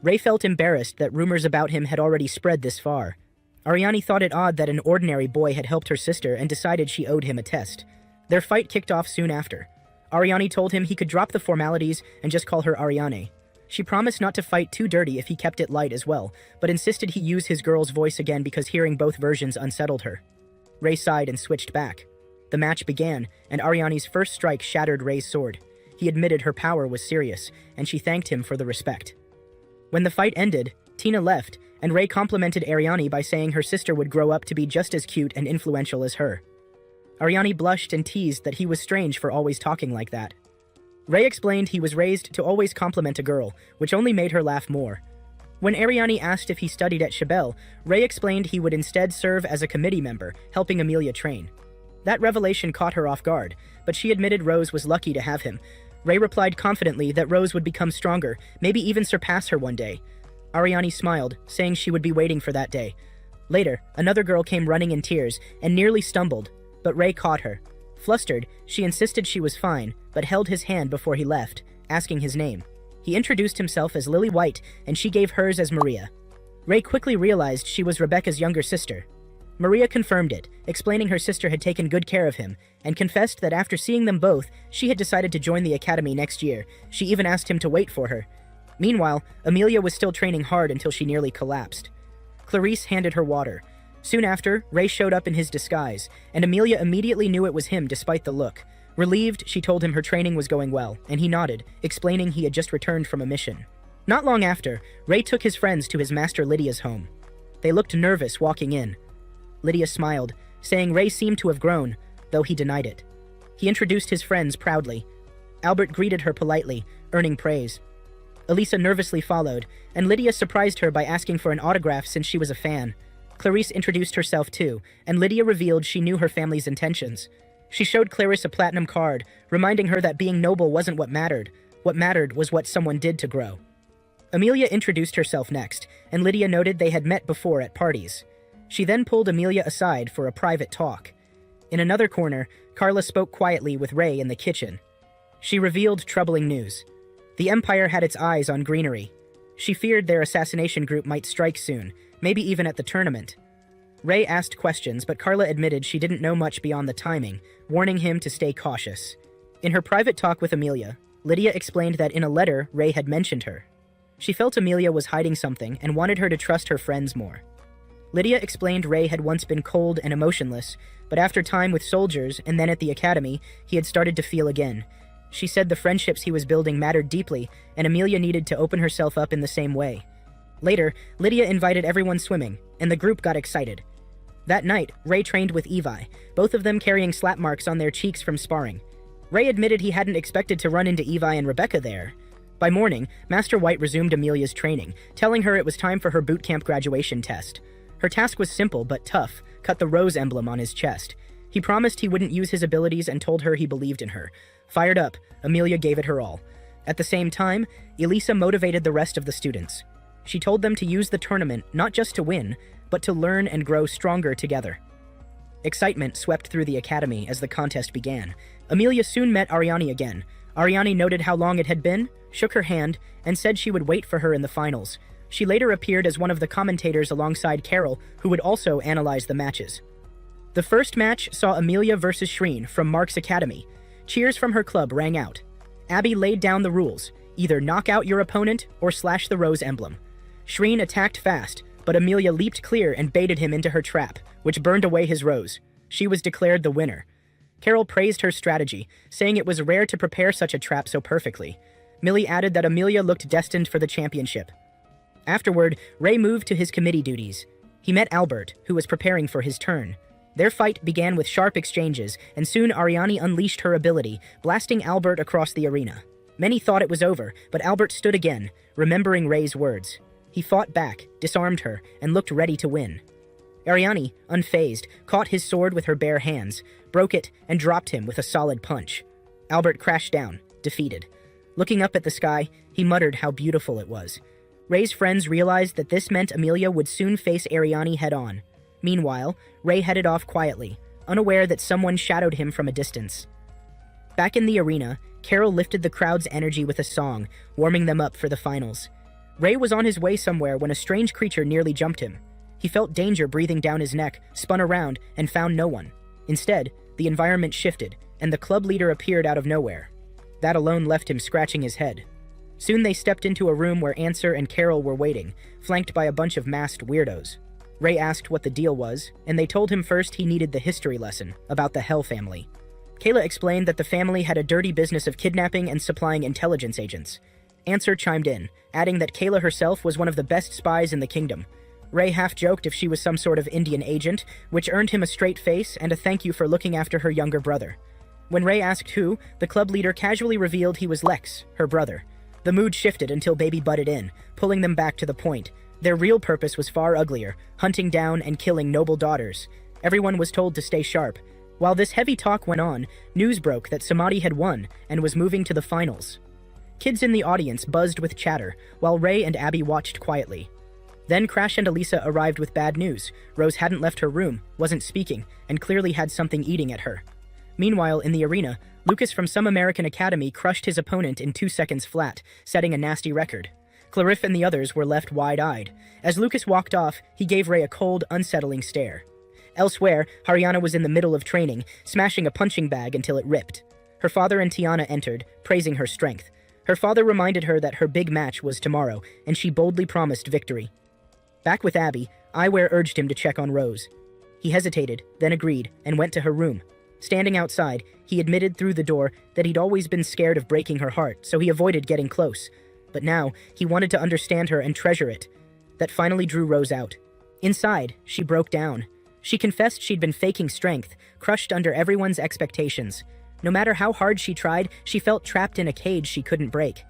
A: Ray felt embarrassed that rumors about him had already spread this far. Ariane thought it odd that an ordinary boy had helped her sister and decided she owed him a test. Their fight kicked off soon after. Ariane told him he could drop the formalities and just call her Ariane. She promised not to fight too dirty if he kept it light as well, but insisted he use his girl's voice again because hearing both versions unsettled her. Ray sighed and switched back. The match began, and Ariane's first strike shattered Ray's sword. He admitted her power was serious, and she thanked him for the respect. When the fight ended, Tina left, and Ray complimented Ariane by saying her sister would grow up to be just as cute and influential as her. Ariane blushed and teased that he was strange for always talking like that. Ray explained he was raised to always compliment a girl, which only made her laugh more. When Ariane asked if he studied at Chabelle, Ray explained he would instead serve as a committee member, helping Amelia train. That revelation caught her off guard, but she admitted Rose was lucky to have him. Ray replied confidently that Rose would become stronger, maybe even surpass her one day. Ariane smiled, saying she would be waiting for that day. Later, another girl came running in tears and nearly stumbled, but Ray caught her. Flustered, she insisted she was fine, but held his hand before he left, asking his name. He introduced himself as Lily White, and she gave hers as Maria. Ray quickly realized she was Rebecca's younger sister. Maria confirmed it, explaining her sister had taken good care of him, and confessed that after seeing them both, she had decided to join the academy next year. She even asked him to wait for her. Meanwhile, Amelia was still training hard until she nearly collapsed. Clarice handed her water. Soon after, Ray showed up in his disguise, and Amelia immediately knew it was him despite the look. Relieved, she told him her training was going well, and he nodded, explaining he had just returned from a mission. Not long after, Ray took his friends to his master Lydia's home. They looked nervous walking in. Lydia smiled, saying Ray seemed to have grown, though he denied it. He introduced his friends proudly. Albert greeted her politely, earning praise. Elisa nervously followed, and Lydia surprised her by asking for an autograph since she was a fan. Clarice introduced herself too, and Lydia revealed she knew her family's intentions. She showed Clarice a platinum card, reminding her that being noble wasn't what mattered. What mattered was what someone did to grow. Amelia introduced herself next, and Lydia noted they had met before at parties. She then pulled Amelia aside for a private talk. In another corner, Carla spoke quietly with Ray in the kitchen. She revealed troubling news. The Empire had its eyes on Greenery. She feared their assassination group might strike soon, maybe even at the tournament. Ray asked questions, but Carla admitted she didn't know much beyond the timing, warning him to stay cautious. In her private talk with Amelia, Lydia explained that in a letter, Ray had mentioned her. She felt Amelia was hiding something and wanted her to trust her friends more. Lydia explained Ray had once been cold and emotionless, but after time with soldiers and then at the academy, he had started to feel again. She said the friendships he was building mattered deeply, and Amelia needed to open herself up in the same way. Later, Lydia invited everyone swimming, and the group got excited. That night, Ray trained with Evi, both of them carrying slap marks on their cheeks from sparring. Ray admitted he hadn't expected to run into Evi and Rebecca there. By morning, Master White resumed Amelia's training, telling her it was time for her boot camp graduation test. Her task was simple but tough: cut the rose emblem on his chest. He promised he wouldn't use his abilities and told her he believed in her. Fired up, Amelia gave it her all. At the same time, Elisa motivated the rest of the students. She told them to use the tournament not just to win, but to learn and grow stronger together. Excitement swept through the academy as the contest began. Amelia soon met Ariane again. Ariane noted how long it had been, shook her hand, and said she would wait for her in the finals. She later appeared as one of the commentators alongside Carol, who would also analyze the matches. The first match saw Amelia versus Shreen from Mark's Academy. Cheers from her club rang out. Abby laid down the rules: either knock out your opponent or slash the rose emblem. Shreen attacked fast, but Amelia leaped clear and baited him into her trap, which burned away his rose. She was declared the winner. Carol praised her strategy, saying it was rare to prepare such a trap so perfectly. Millie added that Amelia looked destined for the championship. Afterward, Ray moved to his committee duties. He met Albert, who was preparing for his turn. Their fight began with sharp exchanges, and soon Ariane unleashed her ability, blasting Albert across the arena. Many thought it was over, but Albert stood again, remembering Ray's words. He fought back, disarmed her, and looked ready to win. Ariane, unfazed, caught his sword with her bare hands, broke it, and dropped him with a solid punch. Albert crashed down, defeated. Looking up at the sky, he muttered how beautiful it was. Ray's friends realized that this meant Amelia would soon face Ariane head-on. Meanwhile, Ray headed off quietly, unaware that someone shadowed him from a distance. Back in the arena, Carol lifted the crowd's energy with a song, warming them up for the finals. Ray was on his way somewhere when a strange creature nearly jumped him. He felt danger breathing down his neck, spun around, and found no one. Instead, the environment shifted, and the club leader appeared out of nowhere. That alone left him scratching his head. Soon they stepped into a room where Answer and Carol were waiting, flanked by a bunch of masked weirdos. Ray asked what the deal was, and they told him first he needed the history lesson about the Hell family. Kayla explained that the family had a dirty business of kidnapping and supplying intelligence agents. Answer chimed in, adding that Kayla herself was one of the best spies in the kingdom. Ray half-joked if she was some sort of Indian agent, which earned him a straight face and a thank you for looking after her younger brother. When Ray asked who, the club leader casually revealed he was Lex, her brother. The mood shifted until Baby butted in, pulling them back to the point. Their real purpose was far uglier, hunting down and killing noble daughters. Everyone was told to stay sharp. While this heavy talk went on, news broke that Samadhi had won and was moving to the finals. Kids in the audience buzzed with chatter, while Ray and Abby watched quietly. Then Crash and Elisa arrived with bad news. Rose hadn't left her room, wasn't speaking, and clearly had something eating at her. Meanwhile, in the arena, Lucas from some American academy crushed his opponent in 2 seconds flat, setting a nasty record. Clarif and the others were left wide-eyed. As Lucas walked off, he gave Ray a cold, unsettling stare. Elsewhere, Haryana was in the middle of training, smashing a punching bag until it ripped. Her father and Tiana entered, praising her strength. Her father reminded her that her big match was tomorrow, and she boldly promised victory. Back with Abby, Eyewear urged him to check on Rose. He hesitated, then agreed, and went to her room. Standing outside, he admitted through the door that he'd always been scared of breaking her heart, so he avoided getting close. But now, he wanted to understand her and treasure it. That finally drew Rose out. Inside, she broke down. She confessed she'd been faking strength, crushed under everyone's expectations. No matter how hard she tried, she felt trapped in a cage she couldn't break.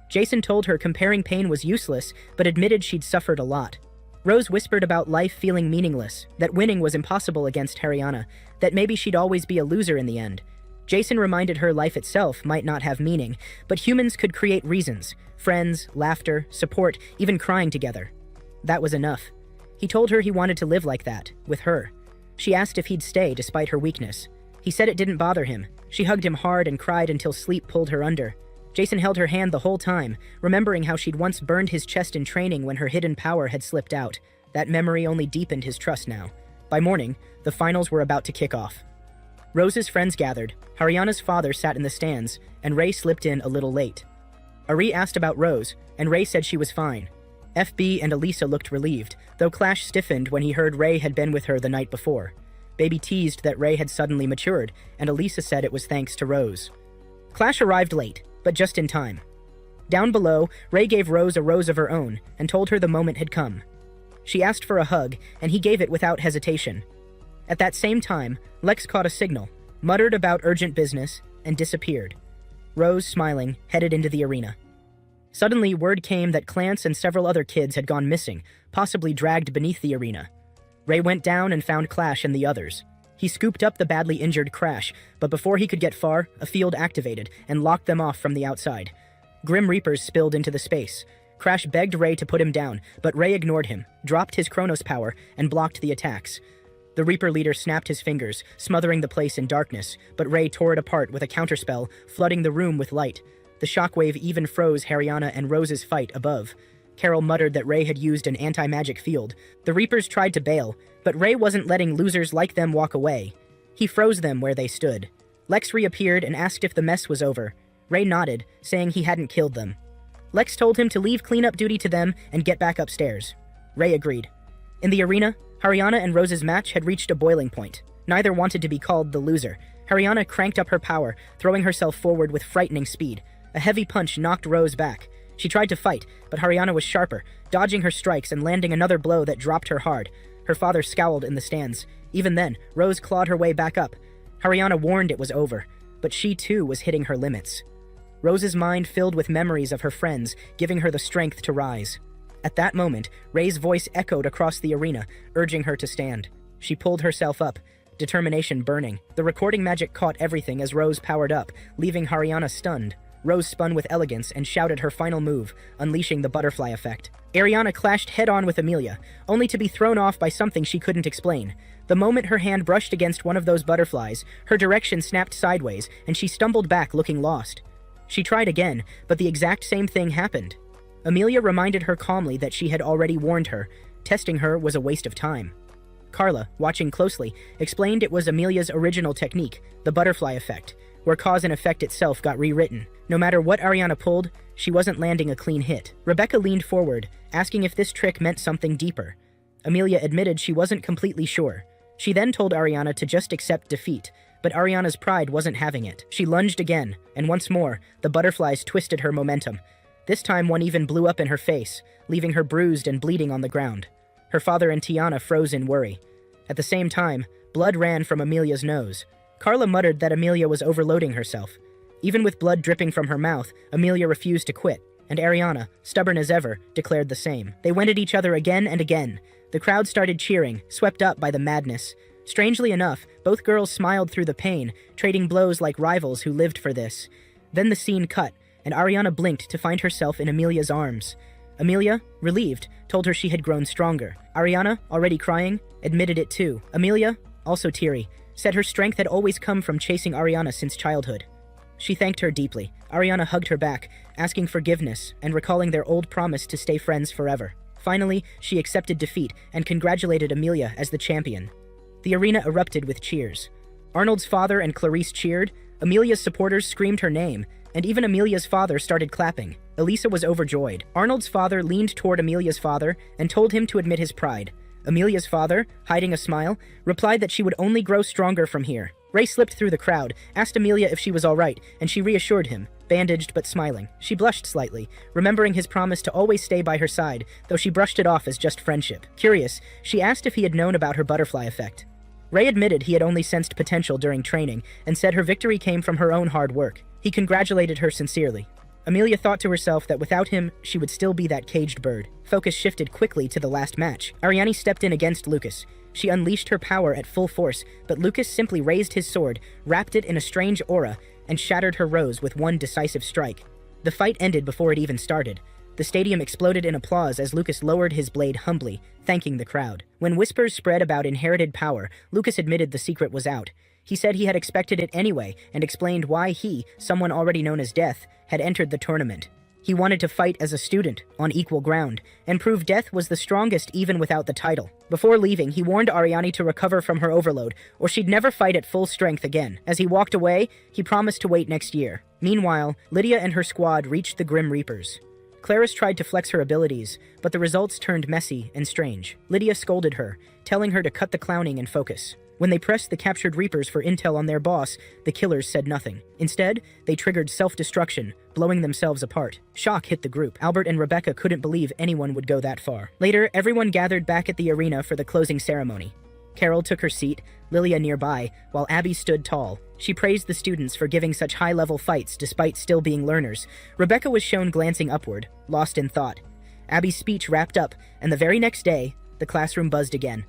A: Jason told her comparing pain was useless, but admitted she'd suffered a lot. Rose whispered about life feeling meaningless, that winning was impossible against Haryana, that maybe she'd always be a loser in the end. Jason reminded her life itself might not have meaning, but humans could create reasons: friends, laughter, support, even crying together. That was enough. He told her he wanted to live like that, with her. She asked if he'd stay despite her weakness. He said it didn't bother him. She hugged him hard and cried until sleep pulled her under. Jason held her hand the whole time, remembering how she'd once burned his chest in training when her hidden power had slipped out. That memory only deepened his trust now. By morning, the finals were about to kick off. Rose's friends gathered, Haryana's father sat in the stands, and Ray slipped in a little late. Ari asked about Rose, and Ray said she was fine. FB and Elisa looked relieved, though Clash stiffened when he heard Ray had been with her the night before. Baby teased that Ray had suddenly matured, and Elisa said it was thanks to Rose. Clash arrived late, but just in time. Down below, Ray gave Rose a rose of her own and told her the moment had come. She asked for a hug, and he gave it without hesitation. At that same time, Lex caught a signal, muttered about urgent business, and disappeared. Rose, smiling, headed into the arena. Suddenly, word came that Clance and several other kids had gone missing, possibly dragged beneath the arena. Ray went down and found Clash and the others. He scooped up the badly injured Crash, but before he could get far, a field activated and locked them off from the outside. Grim Reapers spilled into the space. Crash begged Ray to put him down, but Ray ignored him, dropped his Chronos power, and blocked the attacks. The Reaper leader snapped his fingers, smothering the place in darkness, but Ray tore it apart with a counterspell, flooding the room with light. The shockwave even froze Haryana and Rose's fight above. Carol muttered that Ray had used an anti-magic field. The Reapers tried to bail, but Ray wasn't letting losers like them walk away. He froze them where they stood. Lex reappeared and asked if the mess was over. Ray nodded, saying he hadn't killed them. Lex told him to leave cleanup duty to them and get back upstairs. Ray agreed. In the arena, Haryana and Rose's match had reached a boiling point. Neither wanted to be called the loser. Haryana cranked up her power, throwing herself forward with frightening speed. A heavy punch knocked Rose back. She tried to fight, but Haryana was sharper, dodging her strikes and landing another blow that dropped her hard. Her father scowled in the stands. Even then, Rose clawed her way back up. Haryana warned it was over, but she too was hitting her limits. Rose's mind filled with memories of her friends, giving her the strength to rise. At that moment, Ray's voice echoed across the arena, urging her to stand. She pulled herself up, determination burning. The recording magic caught everything as Rose powered up, leaving Haryana stunned. Rose spun with elegance and shouted her final move, unleashing the butterfly effect. Ariana clashed head-on with Amelia, only to be thrown off by something she couldn't explain. The moment her hand brushed against one of those butterflies, her direction snapped sideways, and she stumbled back looking lost. She tried again, but the exact same thing happened. Amelia reminded her calmly that she had already warned her. Testing her was a waste of time. Carla, watching closely, explained it was Amelia's original technique, the butterfly effect, where cause and effect itself got rewritten. No matter what Ariana pulled, she wasn't landing a clean hit. Rebecca leaned forward, asking if this trick meant something deeper. Amelia admitted she wasn't completely sure. She then told Ariana to just accept defeat, but Ariana's pride wasn't having it. She lunged again, and once more, the butterflies twisted her momentum. This time one even blew up in her face, leaving her bruised and bleeding on the ground. Her father and Tiana froze in worry. At the same time, blood ran from Amelia's nose. Carla muttered that Amelia was overloading herself. Even with blood dripping from her mouth, Amelia refused to quit, and Ariana, stubborn as ever, declared the same. They went at each other again and again. The crowd started cheering, swept up by the madness. Strangely enough, both girls smiled through the pain, trading blows like rivals who lived for this. Then the scene cut, and Ariana blinked to find herself in Amelia's arms. Amelia, relieved, told her she had grown stronger. Ariana, already crying, admitted it too. Amelia, also teary, said her strength had always come from chasing Ariana since childhood. She thanked her deeply. Ariana hugged her back, asking forgiveness and recalling their old promise to stay friends forever. Finally, she accepted defeat and congratulated Amelia as the champion. The arena erupted with cheers. Arnold's father and Clarice cheered, Amelia's supporters screamed her name, and even Amelia's father started clapping. Elisa was overjoyed. Arnold's father leaned toward Amelia's father and told him to admit his pride. Amelia's father, hiding a smile, replied that she would only grow stronger from here. Ray slipped through the crowd, asked Amelia if she was all right, and she reassured him, bandaged but smiling. She blushed slightly, remembering his promise to always stay by her side, though she brushed it off as just friendship. Curious, she asked if he had known about her butterfly effect. Ray admitted he had only sensed potential during training, and said her victory came from her own hard work. He congratulated her sincerely. Amelia thought to herself that without him, she would still be that caged bird. Focus shifted quickly to the last match. Ariane stepped in against Lucas. She unleashed her power at full force, but Lucas simply raised his sword, wrapped it in a strange aura, and shattered her rose with one decisive strike. The fight ended before it even started. The stadium exploded in applause as Lucas lowered his blade humbly, thanking the crowd. When whispers spread about inherited power, Lucas admitted the secret was out. He said he had expected it anyway, and explained why he, someone already known as Death, had entered the tournament. He wanted to fight as a student, on equal ground, and prove Death was the strongest even without the title. Before leaving, he warned Ariane to recover from her overload, or she'd never fight at full strength again. As he walked away, he promised to wait next year. Meanwhile, Lydia and her squad reached the Grim Reapers. Clarice tried to flex her abilities, but the results turned messy and strange. Lydia scolded her, telling her to cut the clowning and focus. When they pressed the captured Reapers for intel on their boss, the killers said nothing. Instead, they triggered self-destruction, blowing themselves apart. Shock hit the group. Albert and Rebecca couldn't believe anyone would go that far. Later, everyone gathered back at the arena for the closing ceremony. Carol took her seat, Lilia nearby, while Abby stood tall. She praised the students for giving such high-level fights despite still being learners. Rebecca was shown glancing upward, lost in thought. Abby's speech wrapped up, and the very next day, the classroom buzzed again.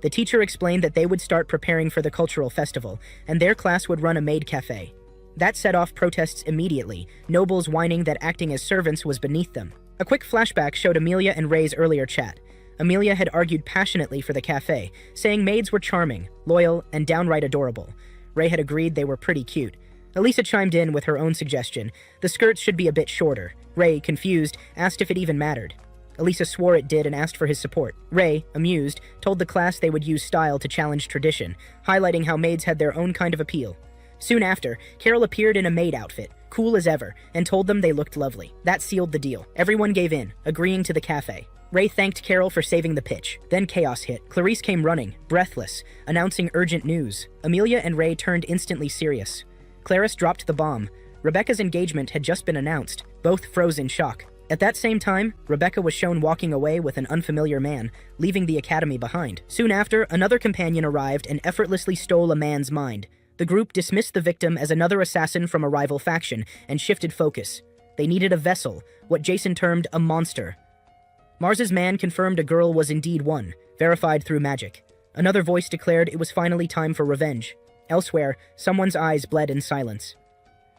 A: The teacher explained that they would start preparing for the cultural festival, and their class would run a maid cafe. That set off protests immediately, nobles whining that acting as servants was beneath them. A quick flashback showed Amelia and Ray's earlier chat. Amelia had argued passionately for the cafe, saying maids were charming, loyal, and downright adorable. Ray had agreed they were pretty cute. Elisa chimed in with her own suggestion. The skirts should be a bit shorter. Ray, confused, asked if it even mattered. Elisa swore it did and asked for his support. Ray, amused, told the class they would use style to challenge tradition, highlighting how maids had their own kind of appeal. Soon after, Carol appeared in a maid outfit, cool as ever, and told them they looked lovely. That sealed the deal. Everyone gave in, agreeing to the cafe. Ray thanked Carol for saving the pitch. Then chaos hit. Clarice came running, breathless, announcing urgent news. Amelia and Ray turned instantly serious. Clarice dropped the bomb. Rebecca's engagement had just been announced. Both froze in shock. At that same time, Rebecca was shown walking away with an unfamiliar man, leaving the academy behind. Soon after, another companion arrived and effortlessly stole a man's mind. The group dismissed the victim as another assassin from a rival faction and shifted focus. They needed a vessel, what Jason termed a monster. Mars's man confirmed a girl was indeed one, verified through magic. Another voice declared it was finally time for revenge. Elsewhere, someone's eyes bled in silence.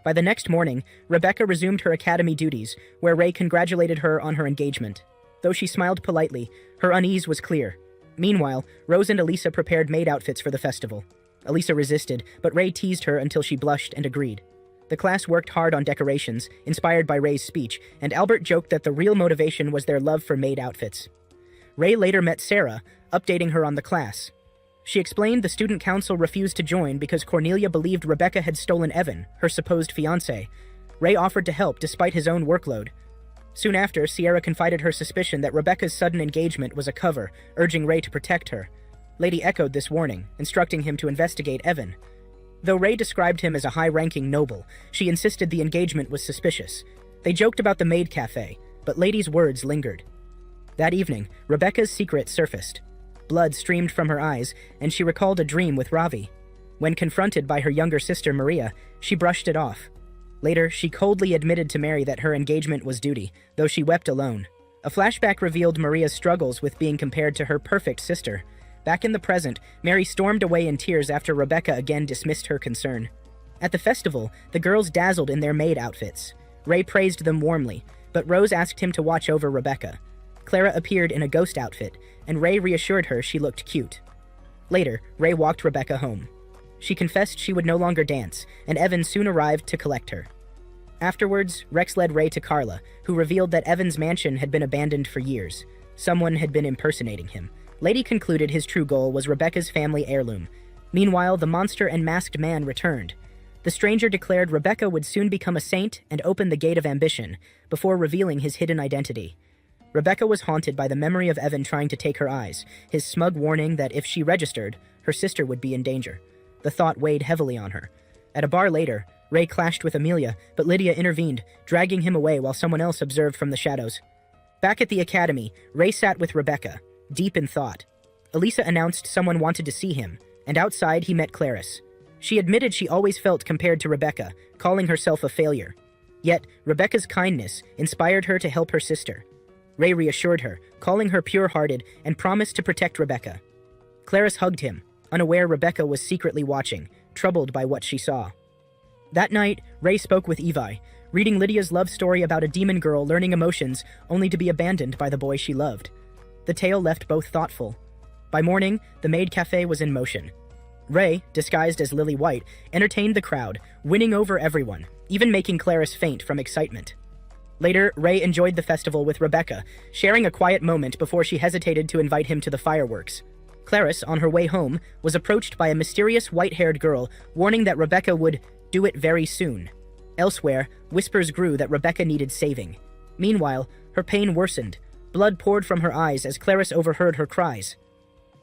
A: By the next morning, Rebecca resumed her academy duties, where Ray congratulated her on her engagement. Though she smiled politely, her unease was clear. Meanwhile, Rose and Elisa prepared maid outfits for the festival. Elisa resisted, but Ray teased her until she blushed and agreed. The class worked hard on decorations, inspired by Ray's speech, and Albert joked that the real motivation was their love for maid outfits. Ray later met Sarah, updating her on the class. She explained the student council refused to join because Cornelia believed Rebecca had stolen Evan, her supposed fiancé. Ray offered to help despite his own workload. Soon after, Sierra confided her suspicion that Rebecca's sudden engagement was a cover, urging Ray to protect her. Lady echoed this warning, instructing him to investigate Evan. Though Ray described him as a high-ranking noble, she insisted the engagement was suspicious. They joked about the maid cafe, but Lady's words lingered. That evening, Rebecca's secret surfaced. Blood streamed from her eyes, and she recalled a dream with Ravi. When confronted by her younger sister Maria, she brushed it off. Later, she coldly admitted to Mary that her engagement was duty, though she wept alone. A flashback revealed Maria's struggles with being compared to her perfect sister. Back in the present, Mary stormed away in tears after Rebecca again dismissed her concern. At the festival, the girls dazzled in their maid outfits. Ray praised them warmly, but Rose asked him to watch over Rebecca. Clara appeared in a ghost outfit, and Ray reassured her she looked cute. Later, Ray walked Rebecca home. She confessed she would no longer dance, and Evan soon arrived to collect her. Afterwards, Rex led Ray to Carla, who revealed that Evan's mansion had been abandoned for years. Someone had been impersonating him. Lady concluded his true goal was Rebecca's family heirloom. Meanwhile, the monster and masked man returned. The stranger declared Rebecca would soon become a saint and open the gate of ambition, before revealing his hidden identity. Rebecca was haunted by the memory of Evan trying to take her eyes, his smug warning that if she registered, her sister would be in danger. The thought weighed heavily on her. At a bar later, Ray clashed with Amelia, but Lydia intervened, dragging him away while someone else observed from the shadows. Back at the academy, Ray sat with Rebecca, deep in thought. Elisa announced someone wanted to see him, and outside he met Clarice. She admitted she always felt compared to Rebecca, calling herself a failure. Yet, Rebecca's kindness inspired her to help her sister. Ray reassured her, calling her pure-hearted, and promised to protect Rebecca. Clarice hugged him, unaware Rebecca was secretly watching, troubled by what she saw. That night, Ray spoke with Evi, reading Lydia's love story about a demon girl learning emotions only to be abandoned by the boy she loved. The tale left both thoughtful. By morning, the maid cafe was in motion. Ray, disguised as Lily White, entertained the crowd, winning over everyone, even making Clarice faint from excitement. Later, Ray enjoyed the festival with Rebecca, sharing a quiet moment before she hesitated to invite him to the fireworks. Clarice, on her way home, was approached by a mysterious white-haired girl, warning that Rebecca would do it very soon. Elsewhere, whispers grew that Rebecca needed saving. Meanwhile, her pain worsened. Blood poured from her eyes as Clarice overheard her cries.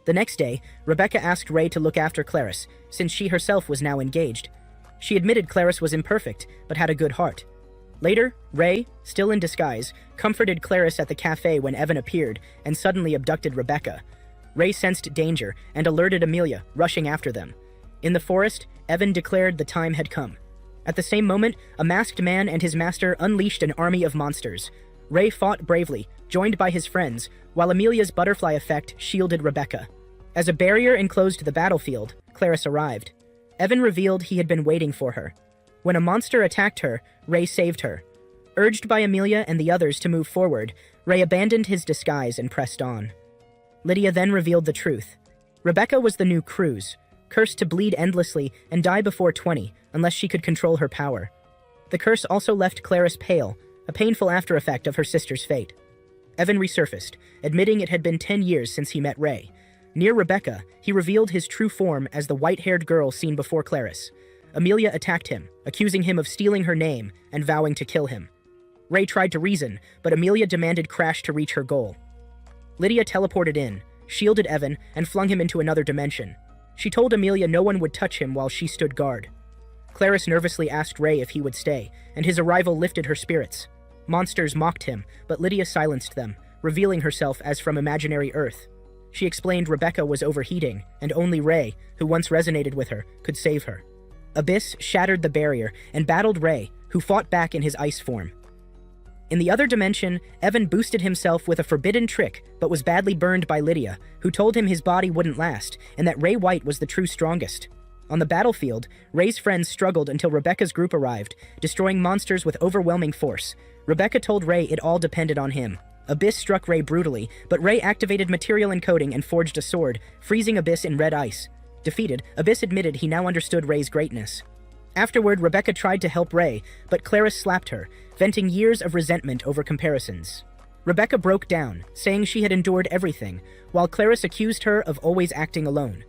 A: The next day, Rebecca asked Ray to look after Clarice, since she herself was now engaged. She admitted Clarice was imperfect, but had a good heart. Later, Ray, still in disguise, comforted Clarice at the cafe when Evan appeared and suddenly abducted Rebecca. Ray sensed danger and alerted Amelia, rushing after them. In the forest, Evan declared the time had come. At the same moment, a masked man and his master unleashed an army of monsters. Ray fought bravely, joined by his friends, while Amelia's butterfly effect shielded Rebecca. As a barrier enclosed the battlefield, Clarice arrived. Evan revealed he had been waiting for her. When a monster attacked her, Ray saved her. Urged by Amelia and the others to move forward, Ray abandoned his disguise and pressed on. Lydia then revealed the truth. Rebecca was the new Cruz, cursed to bleed endlessly and die before 20 unless she could control her power. The curse also left Clarice pale, a painful after-effect of her sister's fate. Evan resurfaced, admitting it had been 10 years since he met Ray. Near Rebecca, he revealed his true form as the white-haired girl seen before Clarice. Amelia attacked him, accusing him of stealing her name and vowing to kill him. Ray tried to reason, but Amelia demanded Crash to reach her goal. Lydia teleported in, shielded Evan, and flung him into another dimension. She told Amelia no one would touch him while she stood guard. Clarice nervously asked Ray if he would stay, and his arrival lifted her spirits. Monsters mocked him, but Lydia silenced them, revealing herself as from imaginary Earth. She explained Rebecca was overheating, and only Ray, who once resonated with her, could save her. Abyss shattered the barrier and battled Ray, who fought back in his ice form. In the other dimension, Evan boosted himself with a forbidden trick, but was badly burned by Lydia, who told him his body wouldn't last, and that Ray White was the true strongest. On the battlefield, Ray's friends struggled until Rebecca's group arrived, destroying monsters with overwhelming force. Rebecca told Ray it all depended on him. Abyss struck Ray brutally, but Ray activated material encoding and forged a sword, freezing Abyss in red ice. Defeated, Abyss admitted he now understood Ray's greatness. Afterward, Rebecca tried to help Ray, but Clarice slapped her, venting years of resentment over comparisons. Rebecca broke down, saying she had endured everything, while Clarice accused her of always acting alone.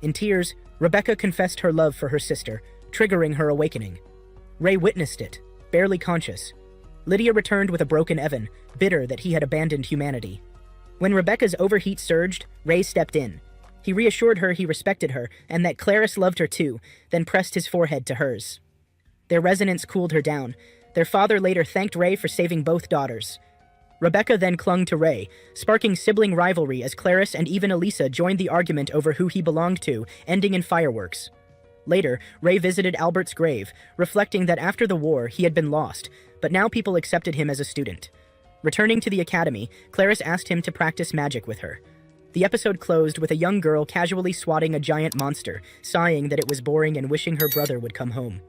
A: In tears, Rebecca confessed her love for her sister, triggering her awakening. Ray witnessed it, barely conscious. Lydia returned with a broken Evan, bitter that he had abandoned humanity. When Rebecca's overheat surged, Ray stepped in. He reassured her he respected her and that Clarice loved her too, then pressed his forehead to hers. Their resonance cooled her down. Their father later thanked Ray for saving both daughters. Rebecca then clung to Ray, sparking sibling rivalry as Clarice and even Elisa joined the argument over who he belonged to, ending in fireworks. Later, Ray visited Albert's grave, reflecting that after the war he had been lost, but now people accepted him as a student. Returning to the academy, Clarice asked him to practice magic with her. The episode closed with a young girl casually swatting a giant monster, sighing that it was boring and wishing her brother would come home.